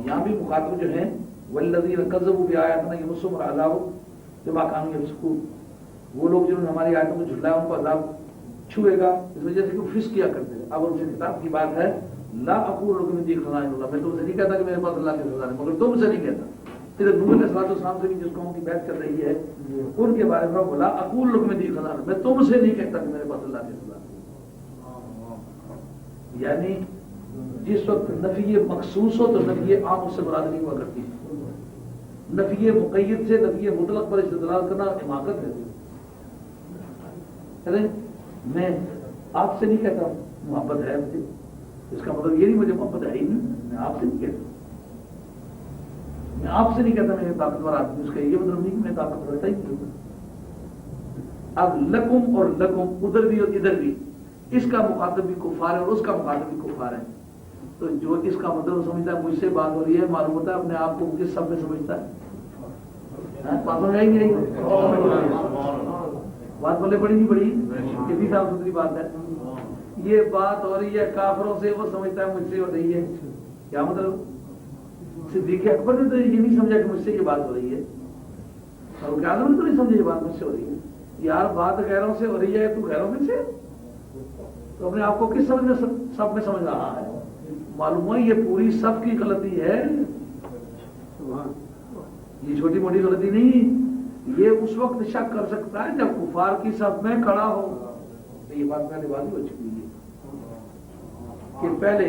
یہاں بھی مخاطب جو ہیں والذین کذبوا بآیاتنا یمسهم العذاب بما كانوا یفسقون، وہ لوگ جنہوں نے ہماری آیتوں کو جھٹلایا ان کو عذاب چھوئے گا اس وجہ سے کہ وہ فسق کیا کرتے ہیں. اب ان سے کتاب کی بات ہے لا اقول لكم عندي خزائن اللہ، میں تم سے نہیں کہتا کہ میرے پاس اللہ کے خزانے، مگر تم سے نہیں کہتا. ادھر نوح علیہ السلام سے بھی جس قوم کی بات کر رہی ہے ان کے بارے میں لا اقول لكم عندي خزائن، میں تم سے نہیں کہتا کہ میرے پاس اللہ کے خزانے. یعنی جس وقت نفی مخصوص ہو تو نفی عام اس سے مراد نہیں ہوا کرتی. نفی مقید سے نفی مطلق پر استدلال کرنا حماقت ہے. میں آپ سے نہیں کہتا محبت ہے مجھے، اس کا مطلب یہ نہیں مجھے محبت ہے ہی نہیں، میں آپ سے نہیں کہتا. میں آپ سے نہیں کہتا میں طاقتور آدمی، اس کا یہ مطلب نہیں کہ میں طاقتور رہتا ہی نہیں. اب لکم اور لکم ادھر بھی اور ادھر بھی، اس کا مخاطب بھی کفار ہے اور اس کا مخاطب بھی کفار ہے. تو جو اس کا مطلب سمجھتا ہے مجھ سے بات ہو رہی ہے، معلوم ہوتا ہے اپنے آپ کو کس سب میں سمجھتا ہے. بات سمجھ آئی نہیں؟ بات بولے بڑی نہیں بڑی، کتنی صاف ستھری بات ہے. یہ بات ہو رہی ہے کافروں سے، وہ سمجھتا ہے مجھ سے ہو رہی ہے. کیا مطلب؟ صدیق اکبر نے تو یہ نہیں سمجھا کہ مجھ سے یہ بات ہو رہی ہے، اور کیا تو نہیں سمجھا یہ بات مجھ سے ہو رہی ہے. یار بات غیروں سے ہو رہی ہے، تو غیروں میں سے تو اپنے آپ کو کس سمجھ میں سب میں سمجھ رہا ہے. معلوم ہے یہ پوری سب کی غلطی ہے، یہ چھوٹی موٹی غلطی نہیں. یہ اس وقت شک کر سکتا ہے جب کفار کی صف میں کھڑا ہو. تو یہ بات پہلے واضح ہو چکی ہے کہ پہلے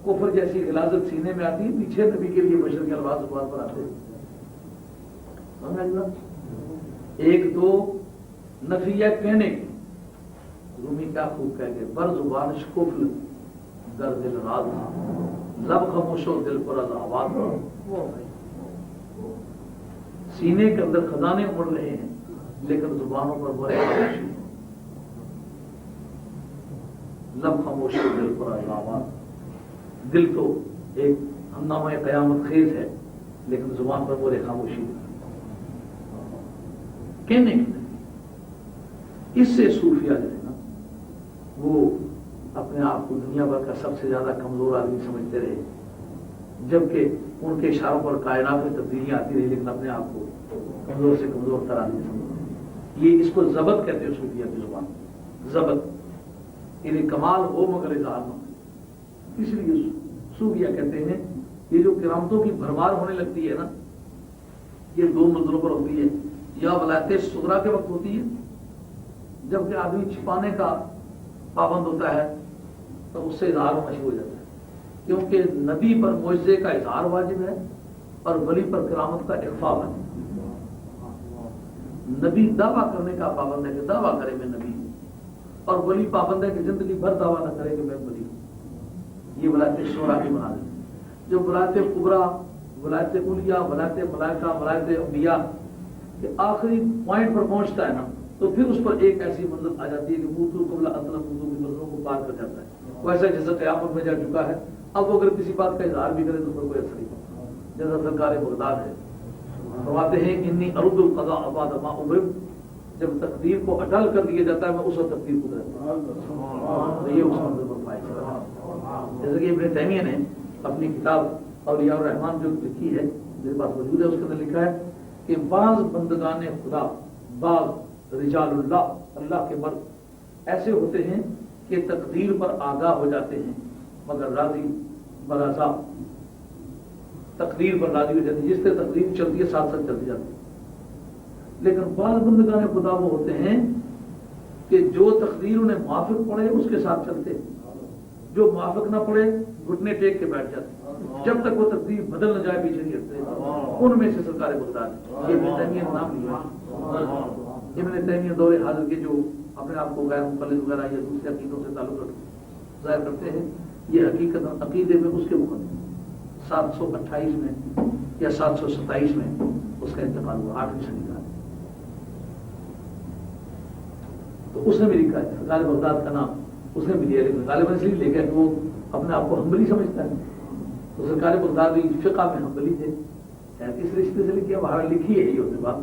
کفر جیسی غلاظت سینے میں آتی ہے، پیچھے نبی کے لیے بشر کے الفاظ بات پر آتے ہیں. ایک تو نفیہ کہنے کی، رومی کیا خوب کہہ گئے، بر زبان شکفل در دل راز، لب خاموش و دل پر از آواز. سینے کے اندر خزانے اڑ رہے ہیں لیکن زبانوں پر برے خاموشی. لب خاموش و دل پر از آواز. دل تو ایک ہنگامہ قیامت خیز ہے لیکن زبان پر برے خاموشی. کہنے کی اس سے صوفیہ جو ہے نا وہ اپنے آپ کو دنیا بھر کا سب سے زیادہ کمزور آدمی سمجھتے رہے، جبکہ ان کے اشاروں پر کائنات میں تبدیلیاں آتی رہی لیکن اپنے آپ کو کمزور سے کمزور تر آدمی سمجھتے. یہ اس کو ضبط کہتے ہیں صوفیہ کی زبان، ضبط یعنی کمال ہو مگر اظہار نہ. اس لیے صوفیہ کہتے ہیں یہ جو کرامتوں کی بھرمار ہونے لگتی ہے نا، یہ دو منزلوں پر ہوتی ہے. یا ولایت صغریٰ کے وقت ہوتی ہے جبکہ آدمی چھپانے کا پابند ہوتا ہے تو اس سے اظہار مشہور ہو جاتا ہے، کیونکہ نبی پر معجزے کا اظہار واجب ہے اور ولی پر کرامت کا اخفاء واجب ہے. نبی دعویٰ کرنے کا پابند ہے کہ دعویٰ کرے میں نبی ہوں، اور ولی پابند ہے کہ زندگی بھر دعویٰ نہ کرے کہ میں ولی ہوں. یہ ولایت شورا کی منازل ہے. جو ولایت کبریٰ، ولایت علیٰ، ولایت ملائکہ، ولایت انبیاء کہ آخری پوائنٹ پر پہنچتا ہے نا تو پھر اس پر ایک ایسی منزل آ جاتی ہے کہ موتو قبل اطلب موتو کی منزلوں کو پار کر جاتا ہے. ویسا جیسا قیامت میں جا چکا ہے. اب وہ اگر کسی بات کا اظہار بھی کرے تو پر کوئی اثر نہیں، جیسا سرکار بغداد ہے فرماتے ہیں انی ارد القضاء بعد ما ابرم، جب تقدیر کو اٹل کر دیا جاتا ہے میں اس وقت تقدیر کو کرتا ہوں. یہ اس منزل پر پائے چلا. جیسے کہ ابن تیمیہ نے اپنی کتاب اولیاء الرحمان جو لکھی ہے میرے پاس موجود ہے، اس کے اندر لکھا ہے کہ بعض بندگان خدا، بعض رجال اللہ، اللہ کے مرد ایسے ہوتے ہیں کہ تقدیر پر آگاہ ہو جاتے ہیں مگر راضی برضا. تقریر پر راضی ہو جاتی ہے، جس طرح تقریر چلتی ہے ساتھ ساتھ چلتی جاتی ہے۔ لیکن بعض بندگان خدا وہ ہوتے ہیں کہ جو تقریر انہیں موافق پڑے اس کے ساتھ چلتے، جو موافق نہ پڑے گھٹنے ٹیک کے بیٹھ جاتے، جب تک وہ تقریر بدل نہ جائے پیچھے نہیں ہٹتے۔ ان میں سے سرکار بغداد یہ ابن تیمیہ نے نام لیا۔ ابن تیمیہ دور حاضر کے جو اپنے آپ کو غیر مقلد وغیرہ یا دوسرے عقیدوں سے تعلق ظاہر کرتے ہیں، یہ حقیقت عقیدے میں اس کے مقدمے 728 میں یا 727 میں اس کا انتقال ہوا، 8ویں صدی کا۔ تو اس نے بھی لکھا ہے سرکار بغداد کا نام اس نے بھی لیا، لیکن غالباً اس لیے لے گیا کہ وہ اپنے آپ کو ہمبلی سمجھتا ہے۔ تو سرکار بغداد بھی فقہ میں ہمبلی تھے، اس رشتے سے لکھی ہے، باہر لکھی ہے یہ ہونے بات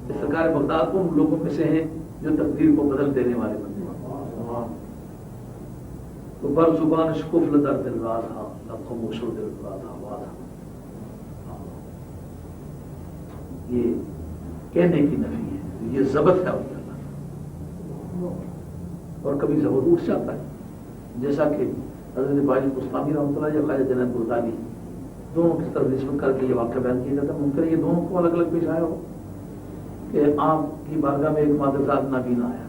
کہ سرکار بغداد ان لوگوں میں سے ہیں جو تقدیر کو بدل دینے والے بندے۔ تو بر زبان شکوف لدر دل راز ہا لفظ موشو دل راز ہا واز ہا، یہ کہنے کی نفی ہے، یہ ضبط ہے اللہ۔ اور کبھی ضبط اٹھ جاتا ہے، جیسا کہ حضرت باجی بستانی رحمۃ اللہ یا خواجہ جنید بغدادی دونوں کی طرف نسبت کر کے یہ واقعہ بیان کیا جاتا ہے۔ ممکن ہے یہ دونوں کو الگ الگ پیش آیا ہو کہ آپ کی بارگاہ میں ایک مادرزاد نابینا آیا،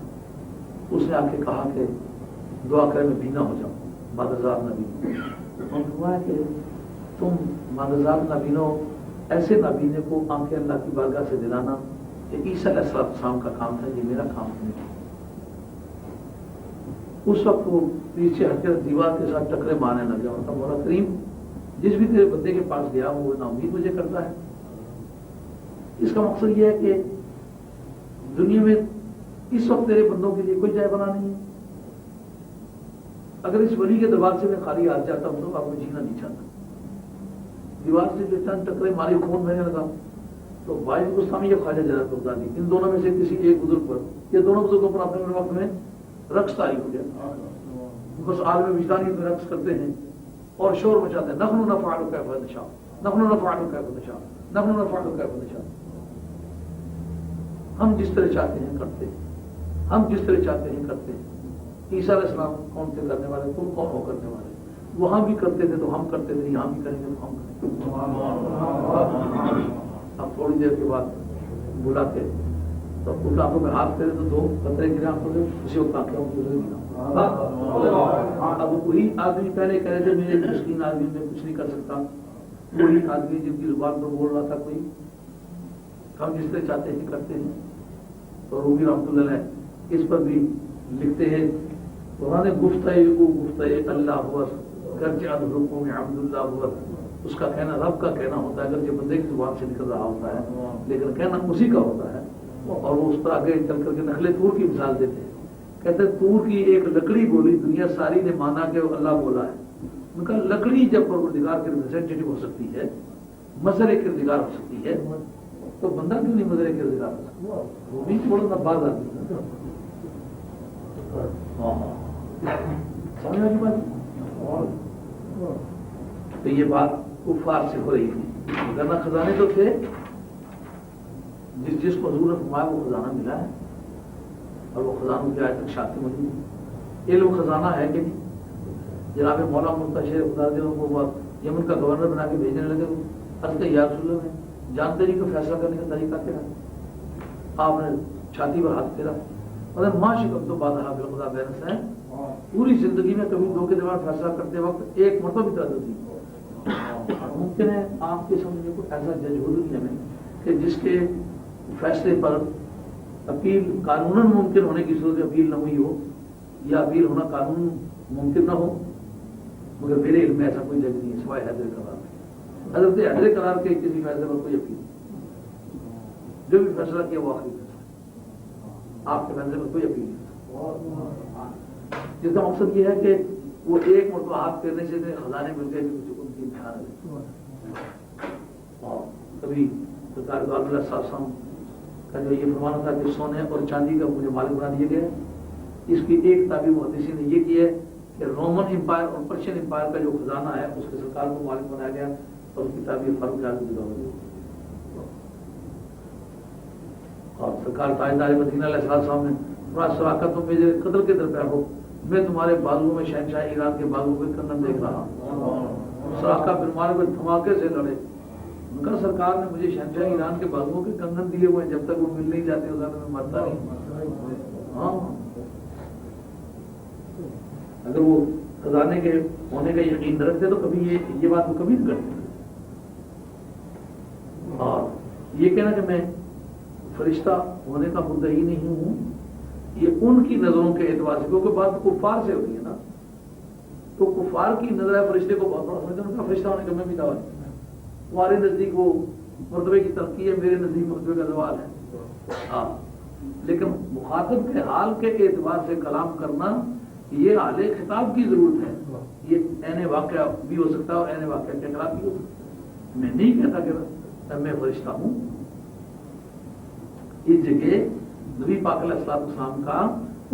اس نے آ کے کہا کہ دعا کرے میں بینا ہو جاؤں، مادرزاد نابینا۔ انہوں نے کہا کہ تم مادرزاد نابینو، ایسے نابینے کو آنکھیں اللہ کی بارگاہ سے دلانا کہ عیسیٰ علیہ السلام کا کام تھا، یہ میرا کام نہیں۔ اس وقت وہ پیچھے ہٹ کر دیوار کے ساتھ ٹکرے مارنے لگ گیا، مطلب مولا کریم جس بھی تیرے بندے کے پاس گیا وہ نا امید مجھے کرتا ہے۔ اس کا مقصد یہ ہے کہ دنیا میں اس وقت تیرے بندوں کے لیے کوئی جائے بنا نہیں ہے۔ اگر اس ولی کے دربار سے میں خالی ہاتھ جاتا ہوں تو آپ کو جینا نہیں چاہتا۔ دیوار سے جو چند ٹکرے ماری خون بہنے لگا، تو باعث گستامی یا خواجہ جنید بغدادی ان دونوں میں سے کسی ایک بزرگ پر، یہ دونوں بزرگوں پر اپنے وقت میں رقص طاری ہو گیا۔ بس عالم وجدانیت میں رقص کرتے ہیں اور شور مچاتے ہیں، نحن نفعل کیف نشاء، نحن نفعل کیف نشاء، نحن نفعل کیف نشاء۔ ہم جس طرح چاہتے ہیں کرتے ہیں، ہم جس طرح چاہتے ہیں کرتے ہیں۔ عیسیٰ علیہ السلام کون تھے کرنے والے، تم کون ہو کرنے والے؟ وہاں بھی کرتے تھے تو ہم کرتے تھے، یہاں بھی کریں گے تو ہم کریں گے۔ اب تھوڑی دیر کے بعد بلا کے تو ان آنکھوں میں ہاتھ کرے تو 2 قطرے گرے آنکھوں سے، اسی وقت آنکھیں گرا۔ اب وہی آدمی پہلے کہہ رہے تھے میرے مسکین آدمی میں کچھ نہیں کر سکتا، وہی آدمی جن کی زبان پر بول رہا تھا کوئی ہم جس طرح چاہتے ہیں کرتے ہیں۔ تو رومی رحمۃ اللہ علیہ اس پر بھی لکھتے ہیں، انہوں نے گفتہ اللہ ہوا گرچہ حکم عبداللہ ہوا، اس کا کہنا رب کا کہنا ہوتا ہے، اگرچہ بندے کی زبان سے نکل رہا ہوتا ہے لیکن کہنا اسی کا ہوتا ہے۔ اور وہ اس پر آگے چل کر کے نخل طور کی مثال دیتے ہیں، کہتے ہیں طور کی ایک لکڑی بولی، دنیا ساری نے مانا کہ وہ اللہ بولا ہے۔ ان کا لکڑی جب پروردگار کے ریپرزینٹیٹو ہو سکتی ہے، مظہر کردگار ہو سکتی ہے، تو بندہ کیوں نہیں مظہر کردگار ہو سکتا؟ وہ بھی تھوڑا سا باز آدمی سمجھ آئی بات؟ تو یہ بات کفار سے ہو رہی تھی، ورنہ خزانے تو تھے، جس کو حضور نے فرمایا وہ خزانہ ملا ہے، اور وہ خزانوں کی آج تک شاخیں موجود ہیں۔ علم خزانہ ہے کہ نہیں؟ جناب مولا منتشر خدا دے کو یمن کا گورنر بنا کے بھیجنے لگے، عرض کہ یا رسول اللہ میں جانتے نہیں کہ فیصلہ کرنے کا طریقہ کیا ہے؟ آپ نے چھاتی پر ہاتھ پھیرا، مطلب ماں شکم تو بادہ بالخدا بینس ہے، پوری زندگی میں کبھی 2 کے درمیان فیصلہ کرتے وقت ایک مرتبہ بھی تردد نہیں۔ ممکن ہے آپ کے سمجھنے کو ایسا جج ہو دنیا میں کہ جس کے فیصلے پر اپیل قانوناً ممکن ہونے کی صورت اپیل نہ ہوئی ہو یا اپیل ہونا قانون ممکن نہ ہو، مگر میرے علم میں ایسا کوئی جج نہیں ہے سوائے حیدر قرار۔ حضرت حیدر قرار کے کسی فیصلے پر کوئی اپیل نہیں، جو بھی فیصلہ کیا وہ آخری فیصلہ، آپ کے فیصلے پر کوئی اپیل نہیں۔ جس کا مقصد یہ ہے کہ وہ ایک مرتبہ ہاتھ پھیرنے سے خزانے مل گئے کہ ان کی امتحان ہے۔ اور کبھی سرکار علیہ السلام کا جو یہ فرمانا تھا کہ سونے اور چاندی کا مجھے مالک بنا دیا گیا، اس کی ایک تعبیر محدثی نے یہ کی ہے کہ رومن امپائر اور پرشین امپائر کا جو خزانہ ہے اس کے سرکار کو مالک بنایا گیا، اور اس کی تعبیر فاروق اعظم کی دور میں۔ اور سرکار تاجدار مدینہ علیہ السلام نے بڑا صراحت تم میرے قدر کے درپیش ہو، میں تمہارے بازو میں شہنشاہ ایران کے بازو کو کندن دیکھ رہا ہوں۔ صراحت پھر مارے کو دھماکے سے لڑے، ان کا سرکار نے مجھے شہنشاہ ایران کے بازوؤں کے کنگن دیے ہوئے ہیں، جب تک وہ مل نہیں جاتے اس میں مرتا نہیں۔ ہاں اگر وہ خزانے کے ہونے کا یقین نہ رکھتے تو کبھی یہ بات وہ کبھی نہیں کرتے۔ اور یہ کہنا کہ میں فرشتہ ہونے کا مدعی نہیں ہوں، یہ ان کی نظروں کے اعتبار سے، کیونکہ بات کفار سے ہوتی ہے نا، تو کفار کی نظر ہے فرشتے کو بہت بڑا سمجھتے ہیں، ان کا فرشتہ ہونے کا میں بھی دعویٰ نہیں۔ تمہارے نزدیک وہ مرتبے کی ترقی ہے، میرے نزدیک مرتبے کا زوال ہے۔ ہاں لیکن مخاطب کے حال کے اعتبار سے کلام کرنا، یہ حال خطاب کی ضرورت ہے، یہ عین واقعہ بھی ہو سکتا ہے اور عین واقعہ کے خلاف بھی ہو سکتا ہے۔ میں نہیں کہتا کہ میں فرشتہ ہوں۔ اس جگہ نبی پاک علیہ السلام کا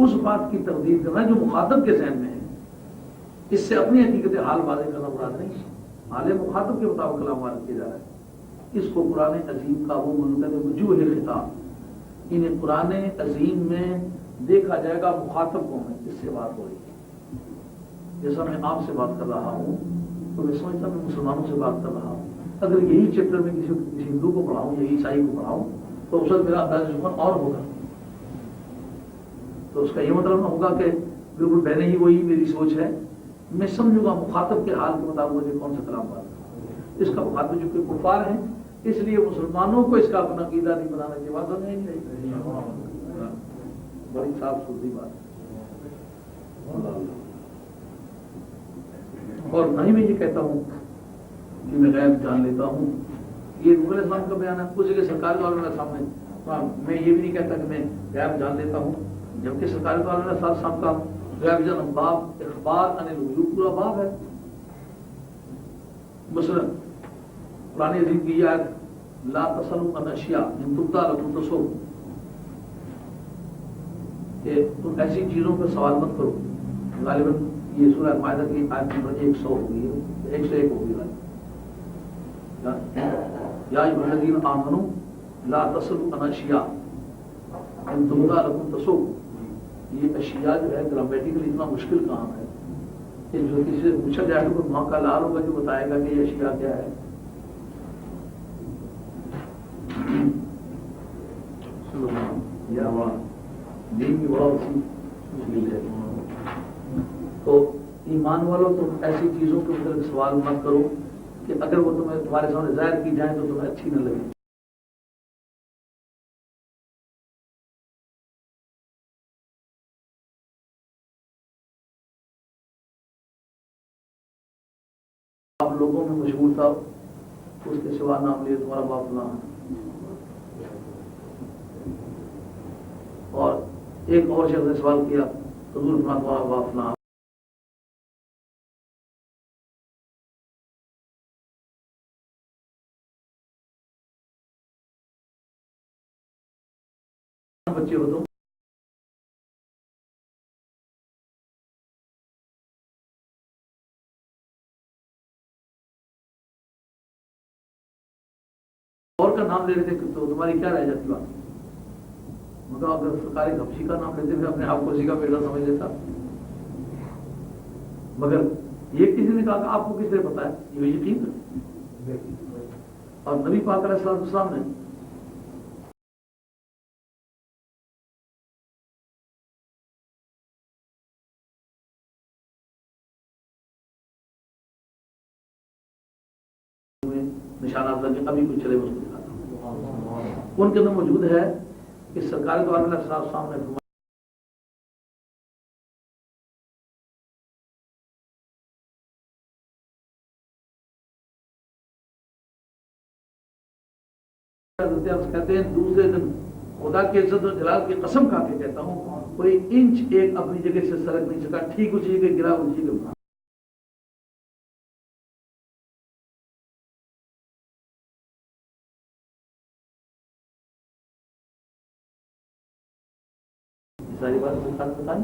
اس بات کی تردید کرنا جو مخاطب کے ذہن میں ہے، اس سے اپنی حقیقت حال واضح کرنا مراد نہیں، حال مخاطب کے مطابق کلام وارد کیا جا رہا ہے۔ اس کو قرآن عظیم کا وہ منتظر وجوہ خطاب، انہیں قرآن عظیم میں دیکھا جائے گا مخاطب کون ہے، اس سے بات ہو رہی ہے۔ جیسا میں آپ سے بات کر رہا ہوں تو میں سمجھتا میں مسلمانوں سے بات کر رہا ہوں، اگر یہی چیپٹر میں کسی ہندو کو پڑھاؤں یا عیسائی کو پڑھاؤں تو اس وقت میرا انداز سخن اور ہوگا، تو اس کا یہ مطلب نہ ہوگا کہ بالکل پہلے ہی وہی میری سوچ ہے۔ میں سمجھوں گا مخاطب کے حال کے مطابق مجھے کون سا کلام بات ہے۔ اس کا مخاطب جو کہ کفار ہیں، اس لیے مسلمانوں کو اس کا اپنا عقیدہ نہیں بنانا کی بات نہیں چاہیے، بڑی صاف ستھری بات ہے۔ اور نہ ہی میں یہ کہتا ہوں کہ میں غیب جان لیتا ہوں، یہ نور علیہ السلام کا بیان ہے، اسی کے سرکار والوں کے سامنے میں یہ بھی نہیں کہتا کہ میں غیب جان لیتا ہوں، جبکہ سرکار والوں نے صاحب کا غیب جان باب اخبار عن الغیوب پورا باب ہے۔ مثلا قرآن عظیم کی آیت لا تسألوا عن اشیاء ان تبد لکم تسؤکم، کہ تم ایسی چیزوں پر سوال مت کرو۔ غالباً یہ سورہ مائدہ کی آیت نمبر 100 ہوگی، 101 ہوگی یا ایھا الذین آمنوا لا تسألوا عن اشیاء ان تبد لکم تسؤکم۔ یہ اشیاء جو ہے گرامیٹیکلی اتنا مشکل کام ہے کہ جو کسی سے پوچھا جائے تو کوئی موقع لال ہوگا جو بتائے گا کہ یہ اشیاء کیا ہے۔ دین کی بہت سی مشکل ہے، تو ایمان والوں تم ایسی چیزوں کے متعلق سوال مت کرو کہ اگر وہ تمہیں تمہارے سامنے ظاہر کی جائیں تو تمہیں اچھی نہ لگے۔ آپ لوگوں میں مشہور تھا اس کے سوا نام لیے تمہارا باپ فلاں، اور ایک اور شخص نے سوال کیا حضور تمہارا باپ فلاں، بچے ہو تم، اور کا نام لے رہے تھے تو تمہاری کیا رہ جاتی بات؟ مگر اگر سرکاری حبشی کا نام لیتے تھے اپنے آپ کو اسی کا بیٹا سمجھ لیتا، مگر یہ کسی نے کہا کہ آپ کو کس طرح پتا ہے، یہ یقین ہے۔ اور نبی پاک علیہ السلام نے نشانات لگے، ابھی کچھ چلے اس کو دکھاتا ہوں، ان کے اندر موجود ہے کہ سرکار دو علیہ السلام نے فرمایا کہتے ہیں دوسرے دن خدا کے عزت و جلال کی قسم کھا کے کہتا ہوں کوئی انچ ایک اپنی جگہ سے سرک نہیں سکا، ٹھیک اسی کے گرا اسی کے بنا۔ ساری بات بتائیں